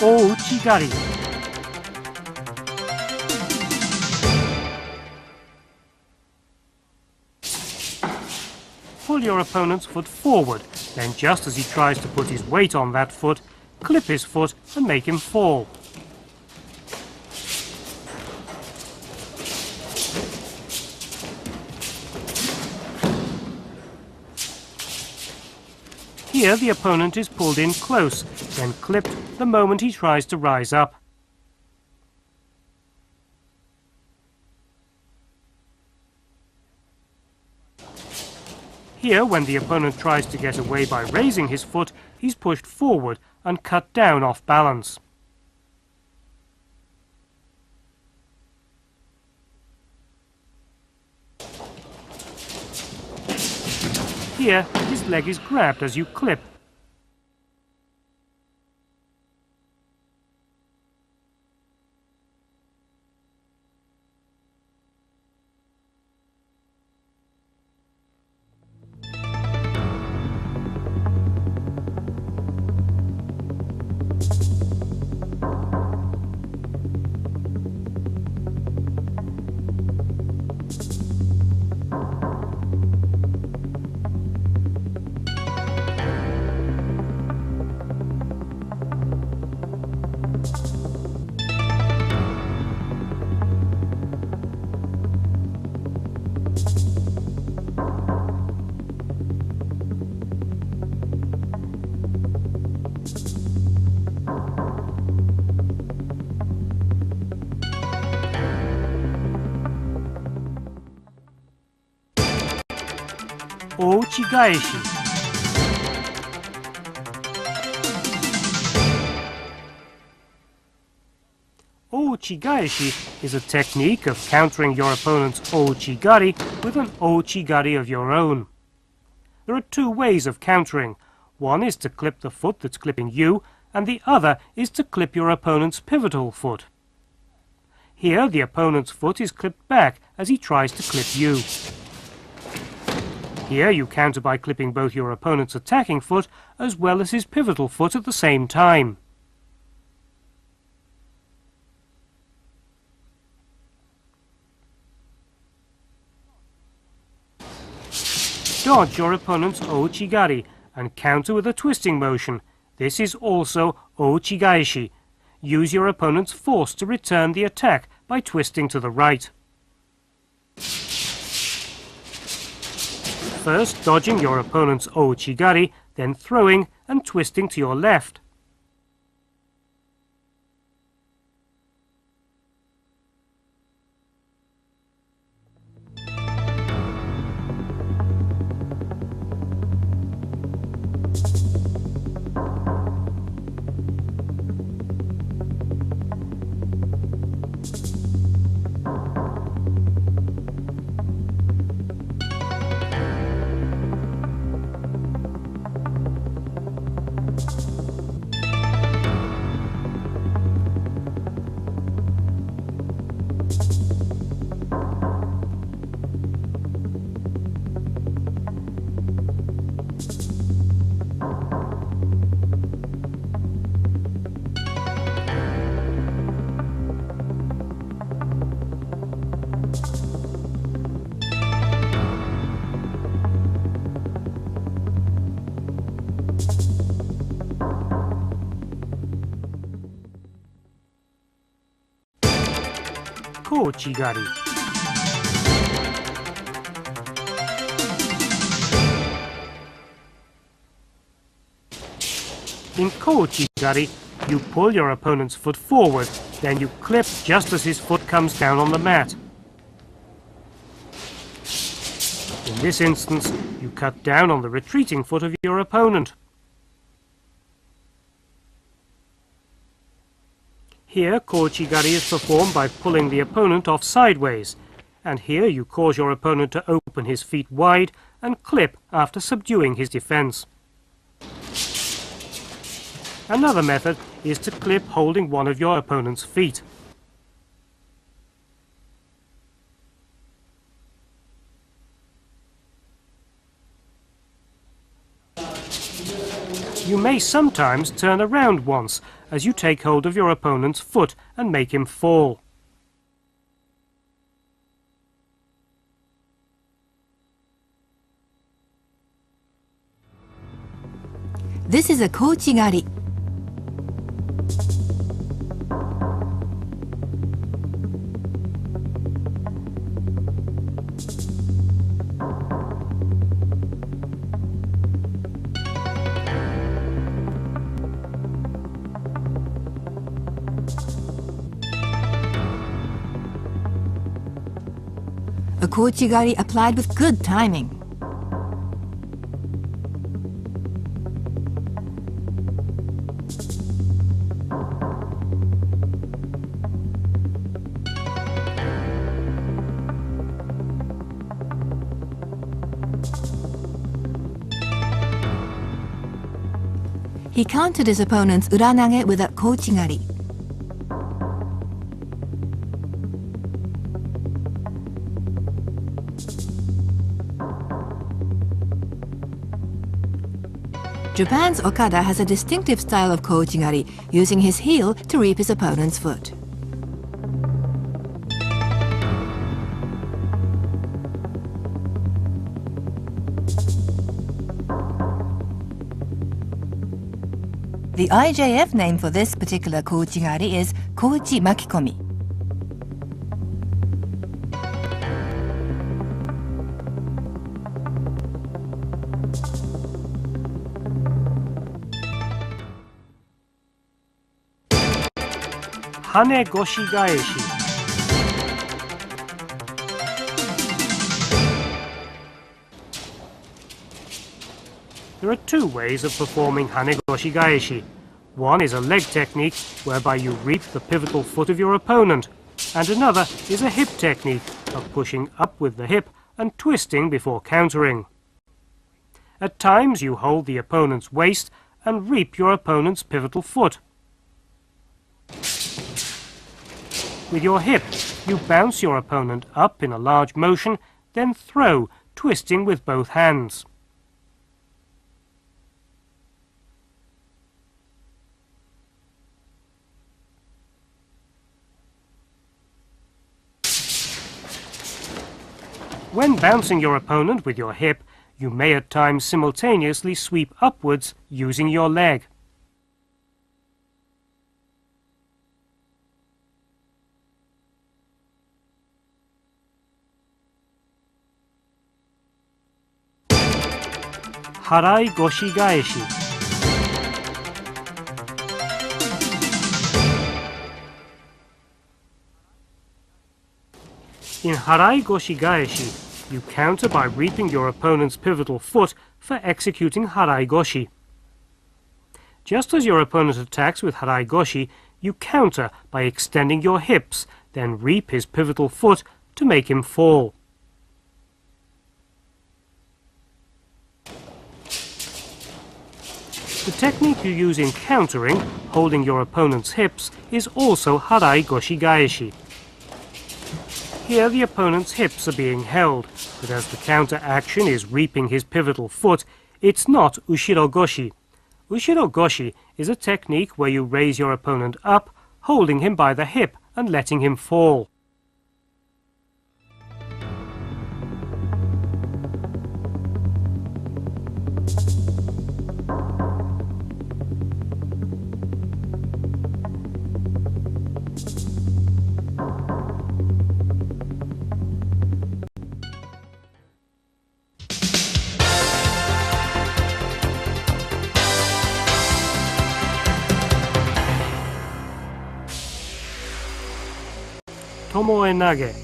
O uchigari. Pull your opponent's foot forward, then just as he tries to put his weight on that foot, clip his foot and make him fall. Here the opponent is pulled in close, then clipped the moment he tries to rise up. Here, when the opponent tries to get away by raising his foot, he's pushed forward and cut down off balance. Here, his leg is grabbed as you clip. Ouchigaeshi. Ouchigaeshi is a technique of countering your opponent's ouchigari with an ouchigari of your own. There are two ways of countering. One is to clip the foot that's clipping you, and the other is to clip your opponent's pivotal foot. Here the opponent's foot is clipped back as he tries to clip you. Here you counter by clipping both your opponent's attacking foot as well as his pivotal foot at the same time. Dodge your opponent's ouchigari and counter with a twisting motion. This is also ouchigaeshi. Use your opponent's force to return the attack by twisting to the right. First dodging your opponent's ouchigari, then throwing and twisting to your left. Kouchigari. In Kouchigari, you pull your opponent's foot forward, then you clip just as his foot comes down on the mat. In this instance, you cut down on the retreating foot of your opponent. Here, kochigari is performed by pulling the opponent off sideways, and here you cause your opponent to open his feet wide and clip after subduing his defense. Another method is to clip holding one of your opponent's feet. You may sometimes turn around once as you take hold of your opponent's foot and make him fall. This is a kochigari. A kochigari applied with good timing. He countered his opponent's uranage with a kochigari. Japan's Okada has a distinctive style of kochigari, using his heel to reap his opponent's foot. The IJF name for this particular kochigari is kochi makikomi. Hane goshi gaeshi. There are two ways of performing hane goshi gaeshi. One is a leg technique whereby you reap the pivotal foot of your opponent, and another is a hip technique of pushing up with the hip and twisting before countering. At times you hold the opponent's waist and reap your opponent's pivotal foot. With your hip, you bounce your opponent up in a large motion, then throw, twisting with both hands. When bouncing your opponent with your hip, you may at times simultaneously sweep upwards using your leg. Harai goshi gaeshi. In harai goshi gaeshi, you counter by reaping your opponent's pivotal foot for executing harai goshi. Just as your opponent attacks with harai goshi, you counter by extending your hips, then reap his pivotal foot to make him fall. The technique you use in countering, holding your opponent's hips, is also harai goshi gaeshi. Here the opponent's hips are being held, but as the counter action is reaping his pivotal foot, it's not ushiro goshi. Ushiro goshi is a technique where you raise your opponent up, holding him by the hip and letting him fall. Tomoe nage.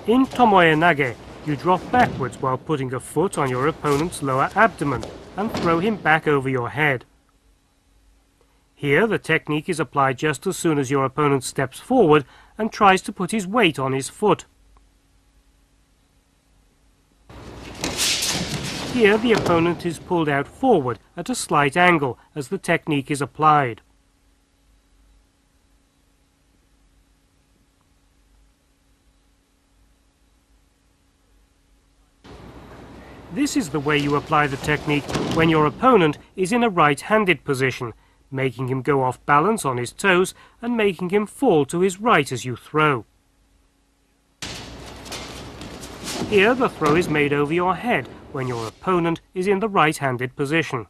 In tomoe nage, You drop backwards while putting a foot on your opponent's lower abdomen and throw him back over your head. Here the technique is applied just as soon as your opponent steps forward and tries to put his weight on his foot. Here the opponent is pulled out forward at a slight angle as the technique is applied. This is the way you apply the technique when your opponent is in a right-handed position, making him go off balance on his toes and making him fall to his right as you throw. Here the throw is made over your head when your opponent is in the right-handed position.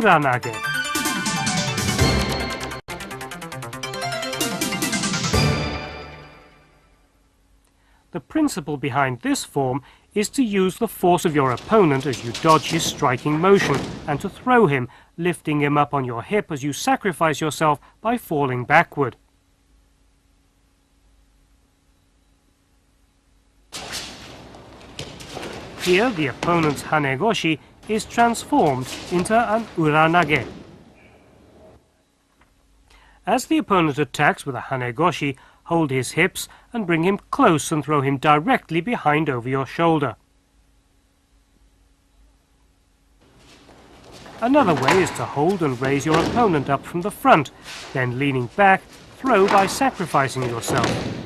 Uranage. The principle behind this form is to use the force of your opponent as you dodge his striking motion and to throw him, lifting him up on your hip as you sacrifice yourself by falling backward. Here the opponent's hanegoshi is transformed into an uranage. As the opponent attacks with a hanegoshi, hold his hips and bring him close and throw him directly behind over your shoulder. Another way is to hold and raise your opponent up from the front, then leaning back, throw by sacrificing yourself.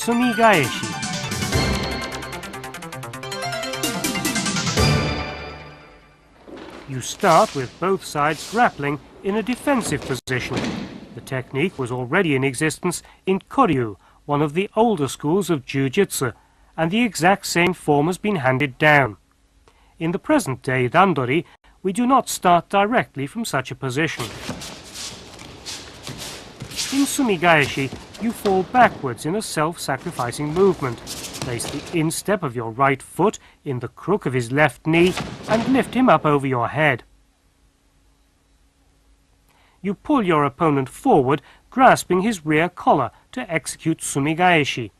Sumigaeshi. You start with both sides grappling in a defensive position. The technique was already in existence in Koryu, one of the older schools of Jiu-Jitsu, and the exact same form has been handed down. In the present-day Randori, we do not start directly from such a position. In Sumigaeshi, you fall backwards in a self-sacrificing movement. Place the instep of your right foot in the crook of his left knee and lift him up over your head. You pull your opponent forward, grasping his rear collar to execute Sumigaeshi.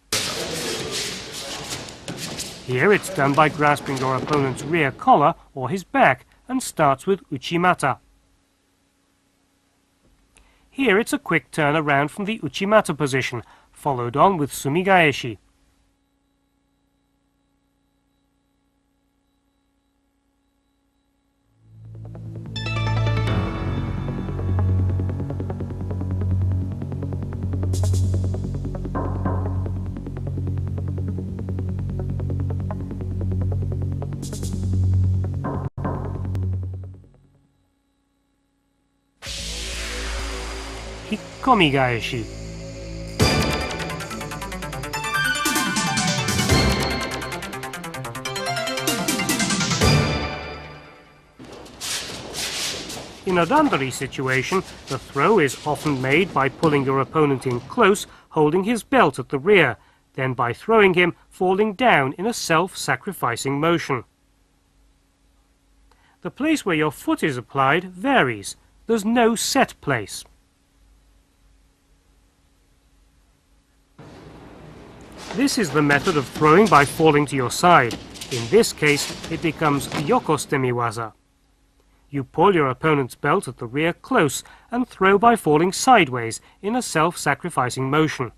Here it's done by grasping your opponent's rear collar or his back and starts with Uchimata. Here it's a quick turn around from the Uchimata position, followed on with Sumigaeshi. komigaeshi. In a dandari situation, the throw is often made by pulling your opponent in close, holding his belt at the rear, then by throwing him, falling down in a self-sacrificing motion. The place where your foot is applied varies. There's no set place. This is the method of throwing by falling to your side. In this case, it becomes yokostemiwaza. You pull your opponent's belt at the rear close and throw by falling sideways in a self-sacrificing motion.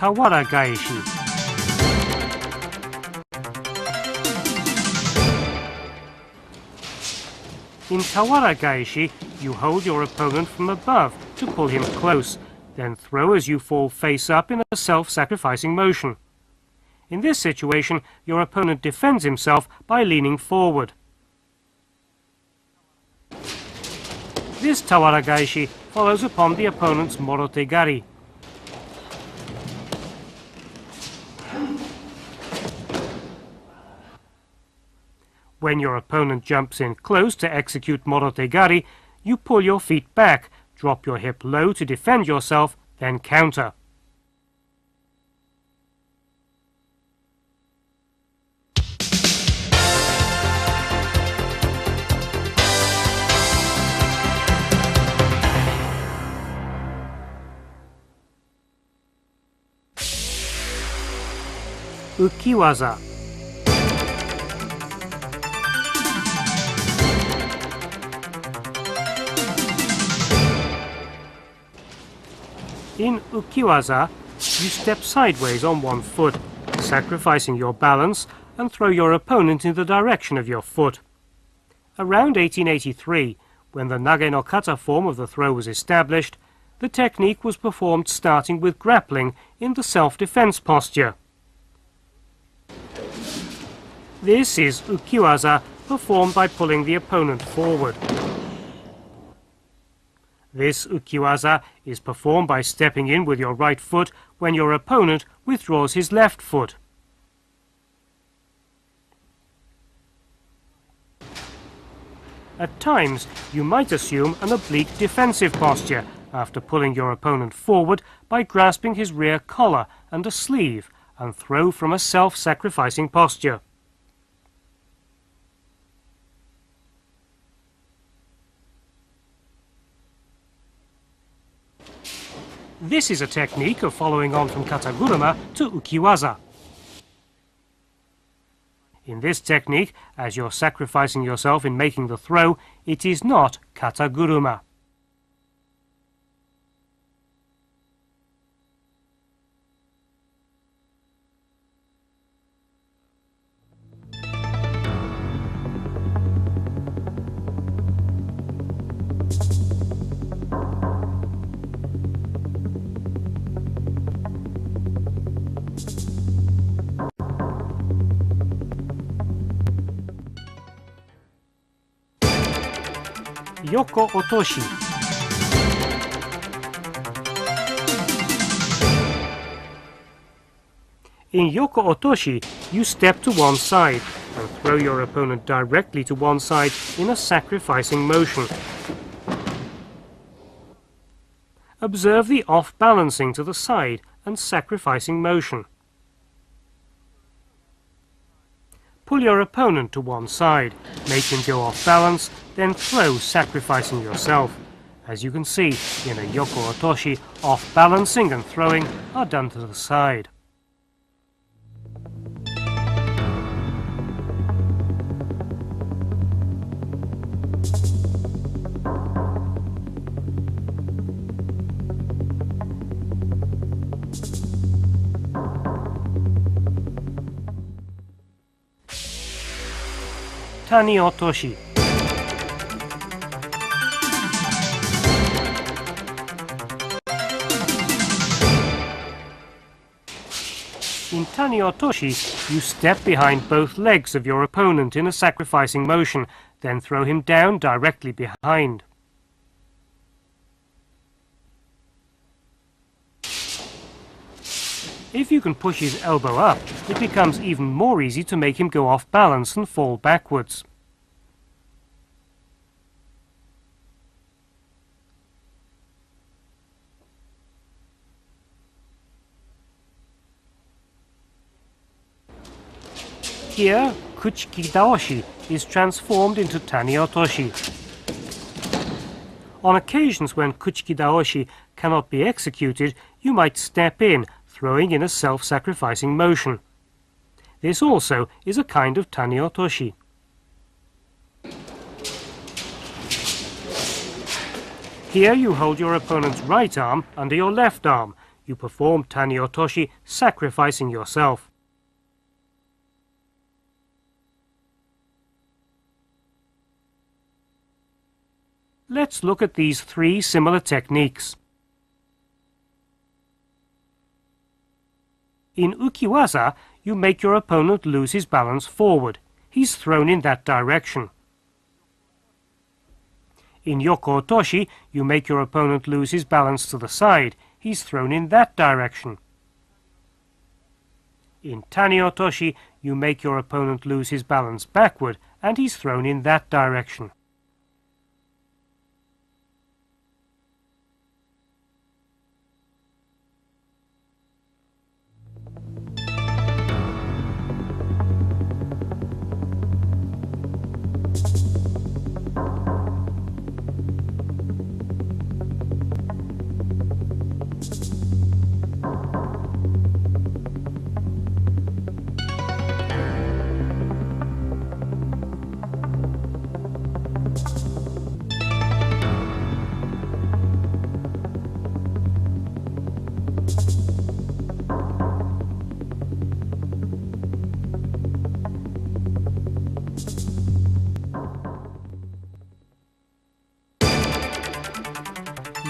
Tawara gaeshi. In Tawara gaeshi, you hold your opponent from above to pull him close, then throw as you fall face up in a self-sacrificing motion. In this situation, your opponent defends himself by leaning forward. This Tawara gaeshi follows upon the opponent's morotegari. When your opponent jumps in close to execute morotegari, you pull your feet back, drop your hip low to defend yourself, then counter. Ukiwaza. In ukiwaza, you step sideways on one foot, sacrificing your balance, and throw your opponent in the direction of your foot. Around 1883, when the nage no kata form of the throw was established, the technique was performed starting with grappling in the self-defense posture. This is ukiwaza, performed by pulling the opponent forward. This ukiwaza is performed by stepping in with your right foot when your opponent withdraws his left foot. At times, you might assume an oblique defensive posture after pulling your opponent forward by grasping his rear collar and a sleeve and throw from a self-sacrificing posture. This is a technique of following on from kataguruma to ukiwaza. In this technique, as you're sacrificing yourself in making the throw, it is not kataguruma. Yoko otoshi. In yoko otoshi, you step to one side and throw your opponent directly to one side in a sacrificing motion. Observe the off-balancing to the side and sacrificing motion. Pull your opponent to one side, make him go off balance, then throw, sacrificing yourself. As you can see, in a yoko otoshi, off-balancing and throwing are done to the side. Tani Otoshi. In Tani Otoshi, you step behind both legs of your opponent in a sacrificing motion, then throw him down directly behind. If you can push his elbow up, it becomes even more easy to make him go off balance and fall backwards. Here, Kuchiki Daoshi is transformed into Tani Otoshi. On occasions when Kuchiki Daoshi cannot be executed, you might step in, throwing in a self-sacrificing motion. This also is a kind of Tani Otoshi. Here you hold your opponent's right arm under your left arm. You perform Tani Otoshi, sacrificing yourself. Let's look at these three similar techniques. In Ukiwaza, you make your opponent lose his balance forward. He's thrown in that direction. In Yoko Otoshi, you make your opponent lose his balance to the side. He's thrown in that direction. In Tani Otoshi, you make your opponent lose his balance backward, and he's thrown in that direction.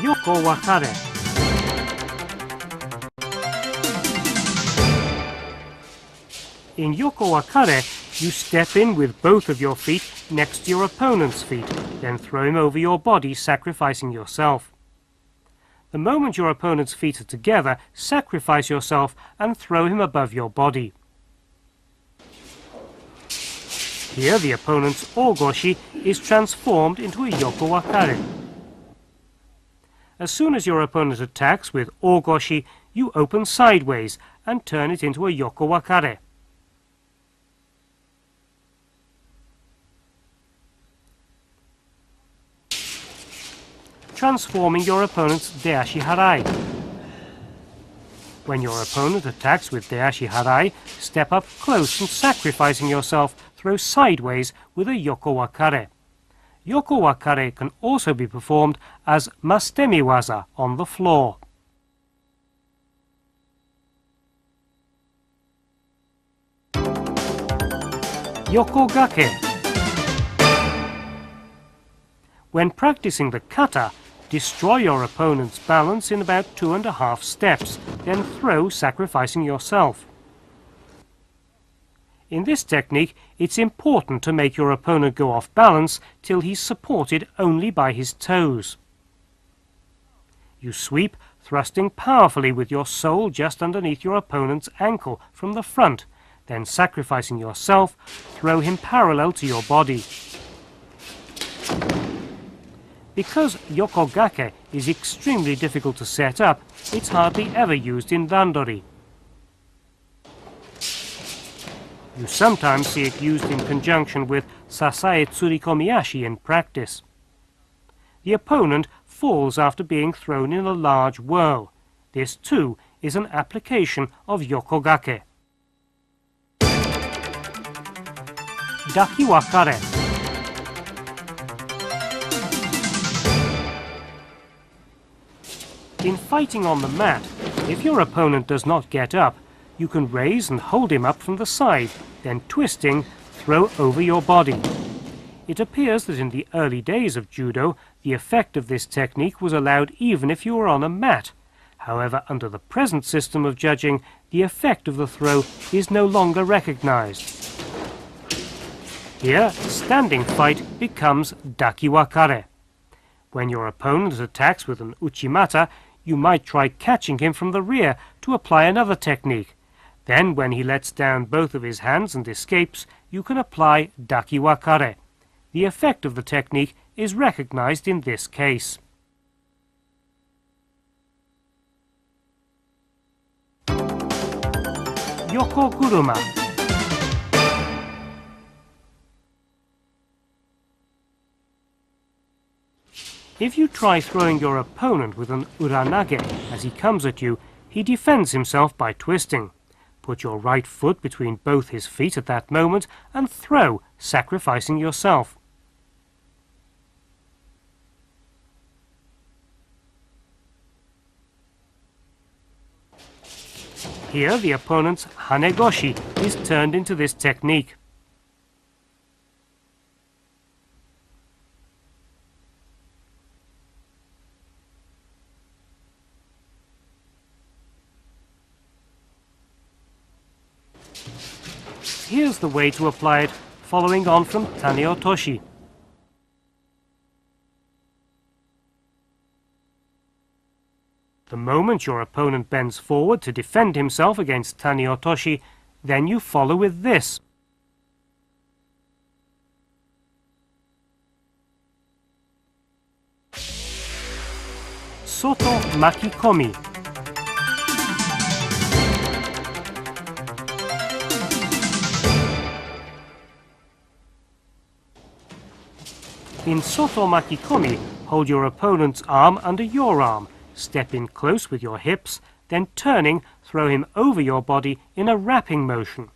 Yoko Wakare. In Yoko Wakare, you step in with both of your feet next to your opponent's feet, then throw him over your body, sacrificing yourself. The moment your opponent's feet are together, sacrifice yourself and throw him above your body. Here the opponent's Ogoshi is transformed into a Yoko Wakare. As soon as your opponent attacks with Ogoshi, you open sideways and turn it into a Yoko Wakare. Transforming your opponent's Deashi Harai. When your opponent attacks with Deashi Harai, step up close and sacrificing yourself, throw sideways with a Yoko Wakare. Yoko Wakare can also be performed as Mastemi Waza on the floor. Yoko Gake. When practicing the kata, destroy your opponent's balance in about 2.5 steps, then throw, sacrificing yourself. In this technique, it's important to make your opponent go off balance till he's supported only by his toes. You sweep, thrusting powerfully with your sole just underneath your opponent's ankle from the front, then sacrificing yourself, throw him parallel to your body. Because Yokogake is extremely difficult to set up, it's hardly ever used in randori. You sometimes see it used in conjunction with Sasae Tsurikomiyashi in practice. The opponent falls after being thrown in a large whirl. This too is an application of Yokogake. Dakiwakare. In fighting on the mat, if your opponent does not get up, you can raise and hold him up from the side, then twisting, throw over your body. It appears that in the early days of judo, the effect of this technique was allowed even if you were on a mat. However, under the present system of judging, the effect of the throw is no longer recognized. Here, standing fight becomes dakiwakare. When your opponent attacks with an uchimata, you might try catching him from the rear to apply another technique. Then, when he lets down both of his hands and escapes, you can apply dakiwakare. The effect of the technique is recognized in this case. Yokoguruma. If you try throwing your opponent with an uranage as he comes at you, he defends himself by twisting. Put your right foot between both his feet at that moment and throw, sacrificing yourself. Here, the opponent's hanegoshi is turned into this technique. Here's the way to apply it, following on from taneotoshi. The moment your opponent bends forward to defend himself against taneotoshi, then you follow with this. Soto makikomi. In soto makikomi, hold your opponent's arm under your arm. Step in close with your hips, then turning, throw him over your body in a wrapping motion.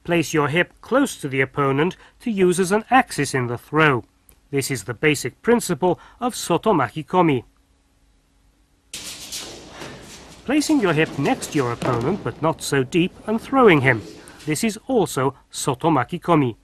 Place your hip close to the opponent to use as an axis in the throw. This is the basic principle of soto makikomi. Placing your hip next to your opponent, but not so deep, and throwing him. This is also soto makikomi.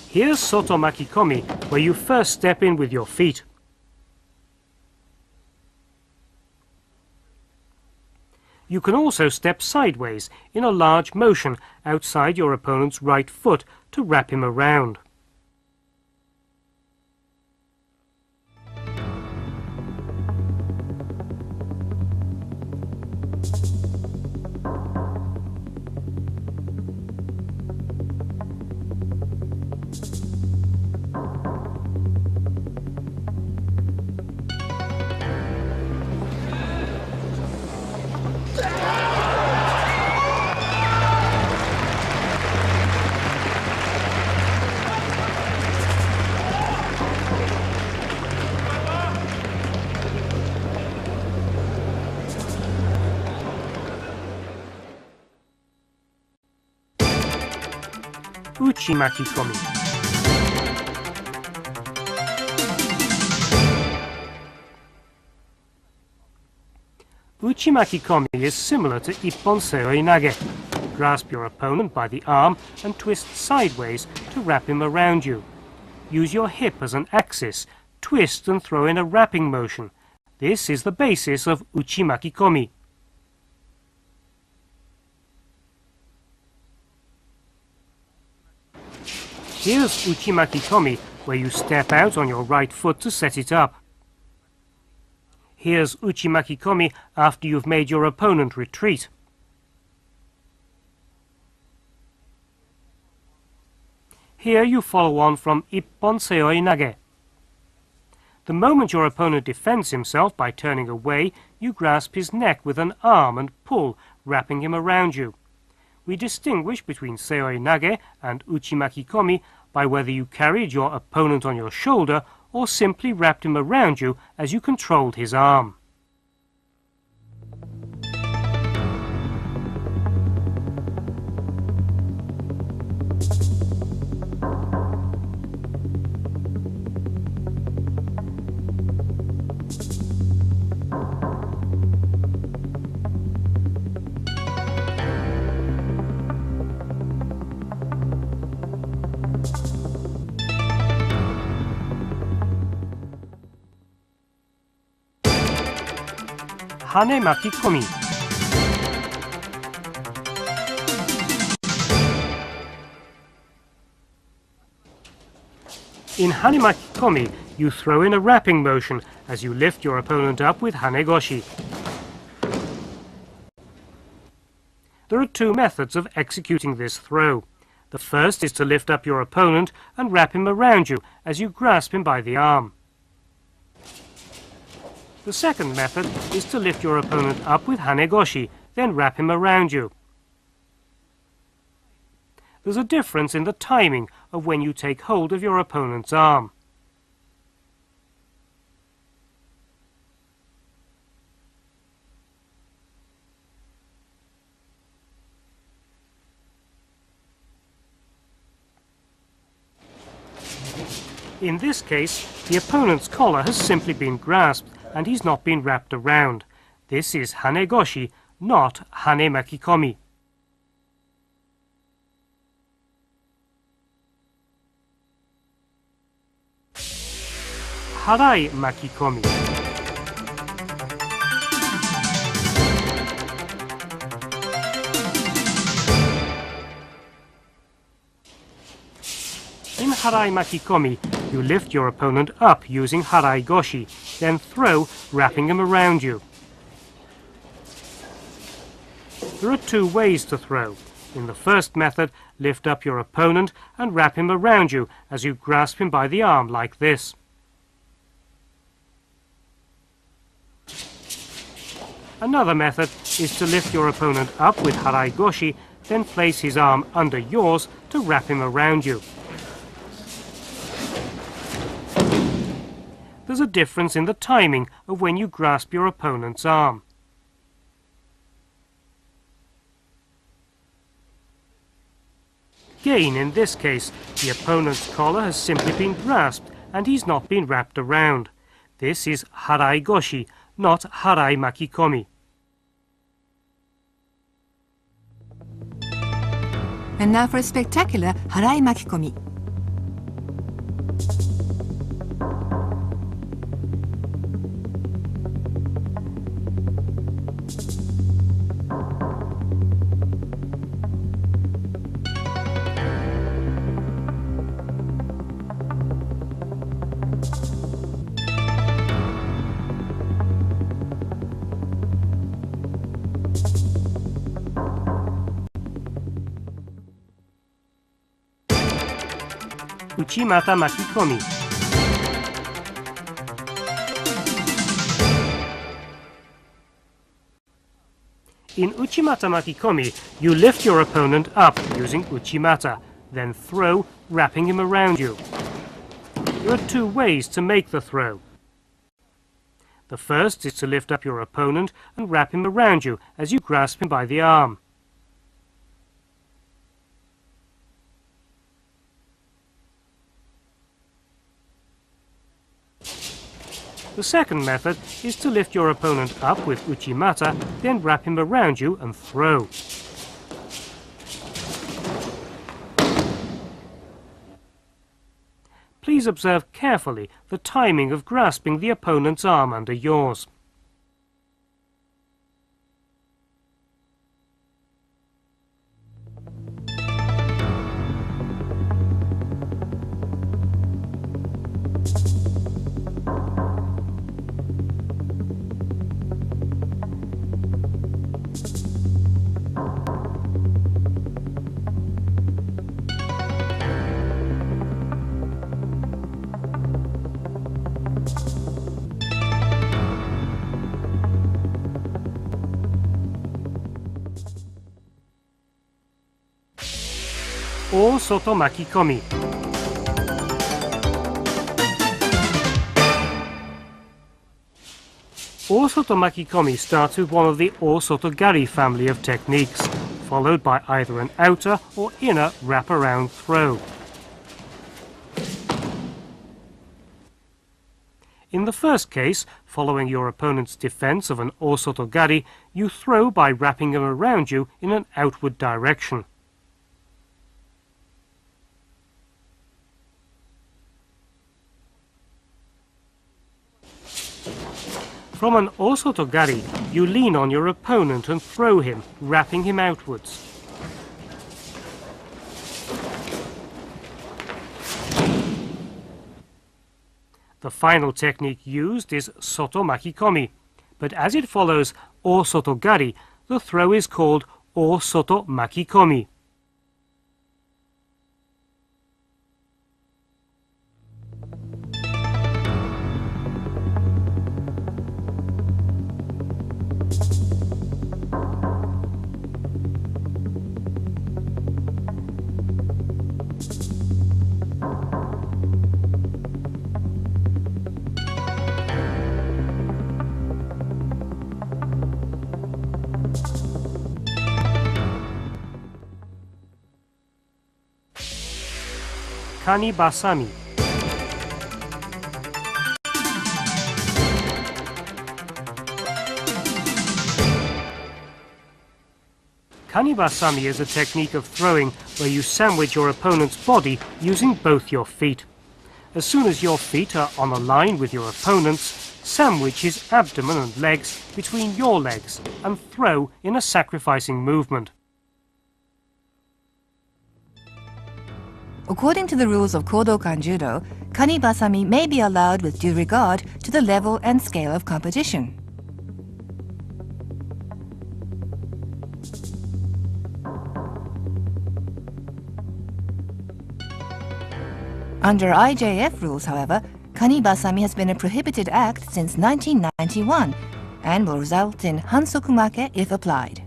Here's soto makikomi, where you first step in with your feet. You can also step sideways in a large motion outside your opponent's right foot to wrap him around. Uchimakikomi. Uchimakikomi is similar to Ippon Seoi Nage. Grasp your opponent by the arm and twist sideways to wrap him around you. Use your hip as an axis, twist and throw in a wrapping motion. This is the basis of Uchimakikomi. Here's Uchimakikomi, where you step out on your right foot to set it up. Here's Uchimakikomi after you've made your opponent retreat. Here you follow on from Ippon Seoi Nage. The moment your opponent defends himself by turning away, you grasp his neck with an arm and pull, wrapping him around you. We distinguish between Seoi Nage and Uchimakikomi by whether you carried your opponent on your shoulder or simply wrapped him around you as you controlled his arm. Hane makikomi. In hane makikomi, you throw in a wrapping motion as you lift your opponent up with hanegoshi. There are two methods of executing this throw. The first is to lift up your opponent and wrap him around you as you grasp him by the arm. The second method is to lift your opponent up with hanegoshi, then wrap him around you. There's a difference in the timing of when you take hold of your opponent's arm. In this case, the opponent's collar has simply been grasped and he's not been wrapped around. This is hanegoshi, not hane makikomi. Harai makikomi. In harai makikomi, you lift your opponent up using harai goshi, then throw, wrapping him around you. There are two ways to throw. In the first method, lift up your opponent and wrap him around you as you grasp him by the arm like this. Another method is to lift your opponent up with harai goshi, then place his arm under yours to wrap him around you. There's a difference in the timing of when you grasp your opponent's arm. Again, in this case, the opponent's collar has simply been grasped and he's not been wrapped around. This is harai goshi, not harai makikomi. And now for a spectacular harai makikomi. Uchimata makikomi. In uchimata makikomi, you lift your opponent up using uchimata, then throw, wrapping him around you. There are two ways to make the throw. The first is to lift up your opponent and wrap him around you as you grasp him by the arm. The second method is to lift your opponent up with uchimata, then wrap him around you and throw. Please observe carefully the timing of grasping the opponent's arm under yours. Or soto makikomi. Osoto Makikomi starts with one of the Osotogari family of techniques, followed by either an outer or inner wraparound throw. In the first case, following your opponent's defense of an Osotogari, you throw by wrapping him around you in an outward direction. From an Osotogari, you lean on your opponent and throw him, wrapping him outwards. The final technique used is Soto Makikomi, but as it follows Osotogari, the throw is called Osoto Makikomi. Kani Basami. Kani Basami is a technique of throwing where you sandwich your opponent's body using both your feet. As soon as your feet are on a line with your opponent's, sandwich his abdomen and legs between your legs and throw in a sacrificing movement. According to the rules of Kodokan Judo, Kani Basami may be allowed with due regard to the level and scale of competition. Under IJF rules, however, Kani Basami has been a prohibited act since 1991 and will result in hansokumake if applied.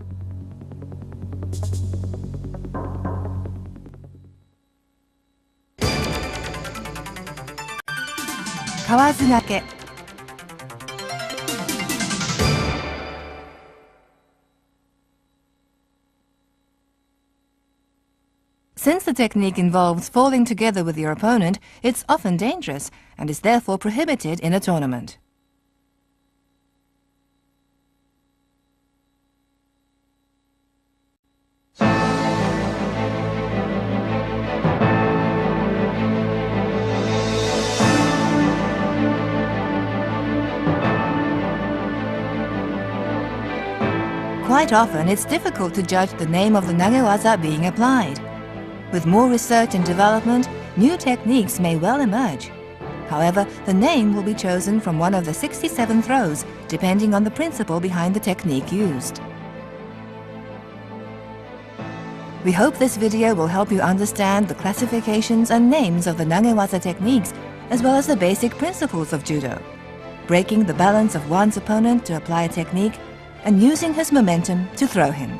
Kawazugake. Since the technique involves falling together with your opponent, it's often dangerous and is therefore prohibited in a tournament. Quite often, it's difficult to judge the name of the nagewaza being applied. With more research and development, new techniques may well emerge. However, the name will be chosen from one of the 67 throws, depending on the principle behind the technique used. We hope this video will help you understand the classifications and names of the nagewaza techniques, as well as the basic principles of judo. Breaking the balance of one's opponent to apply a technique, and using his momentum to throw him.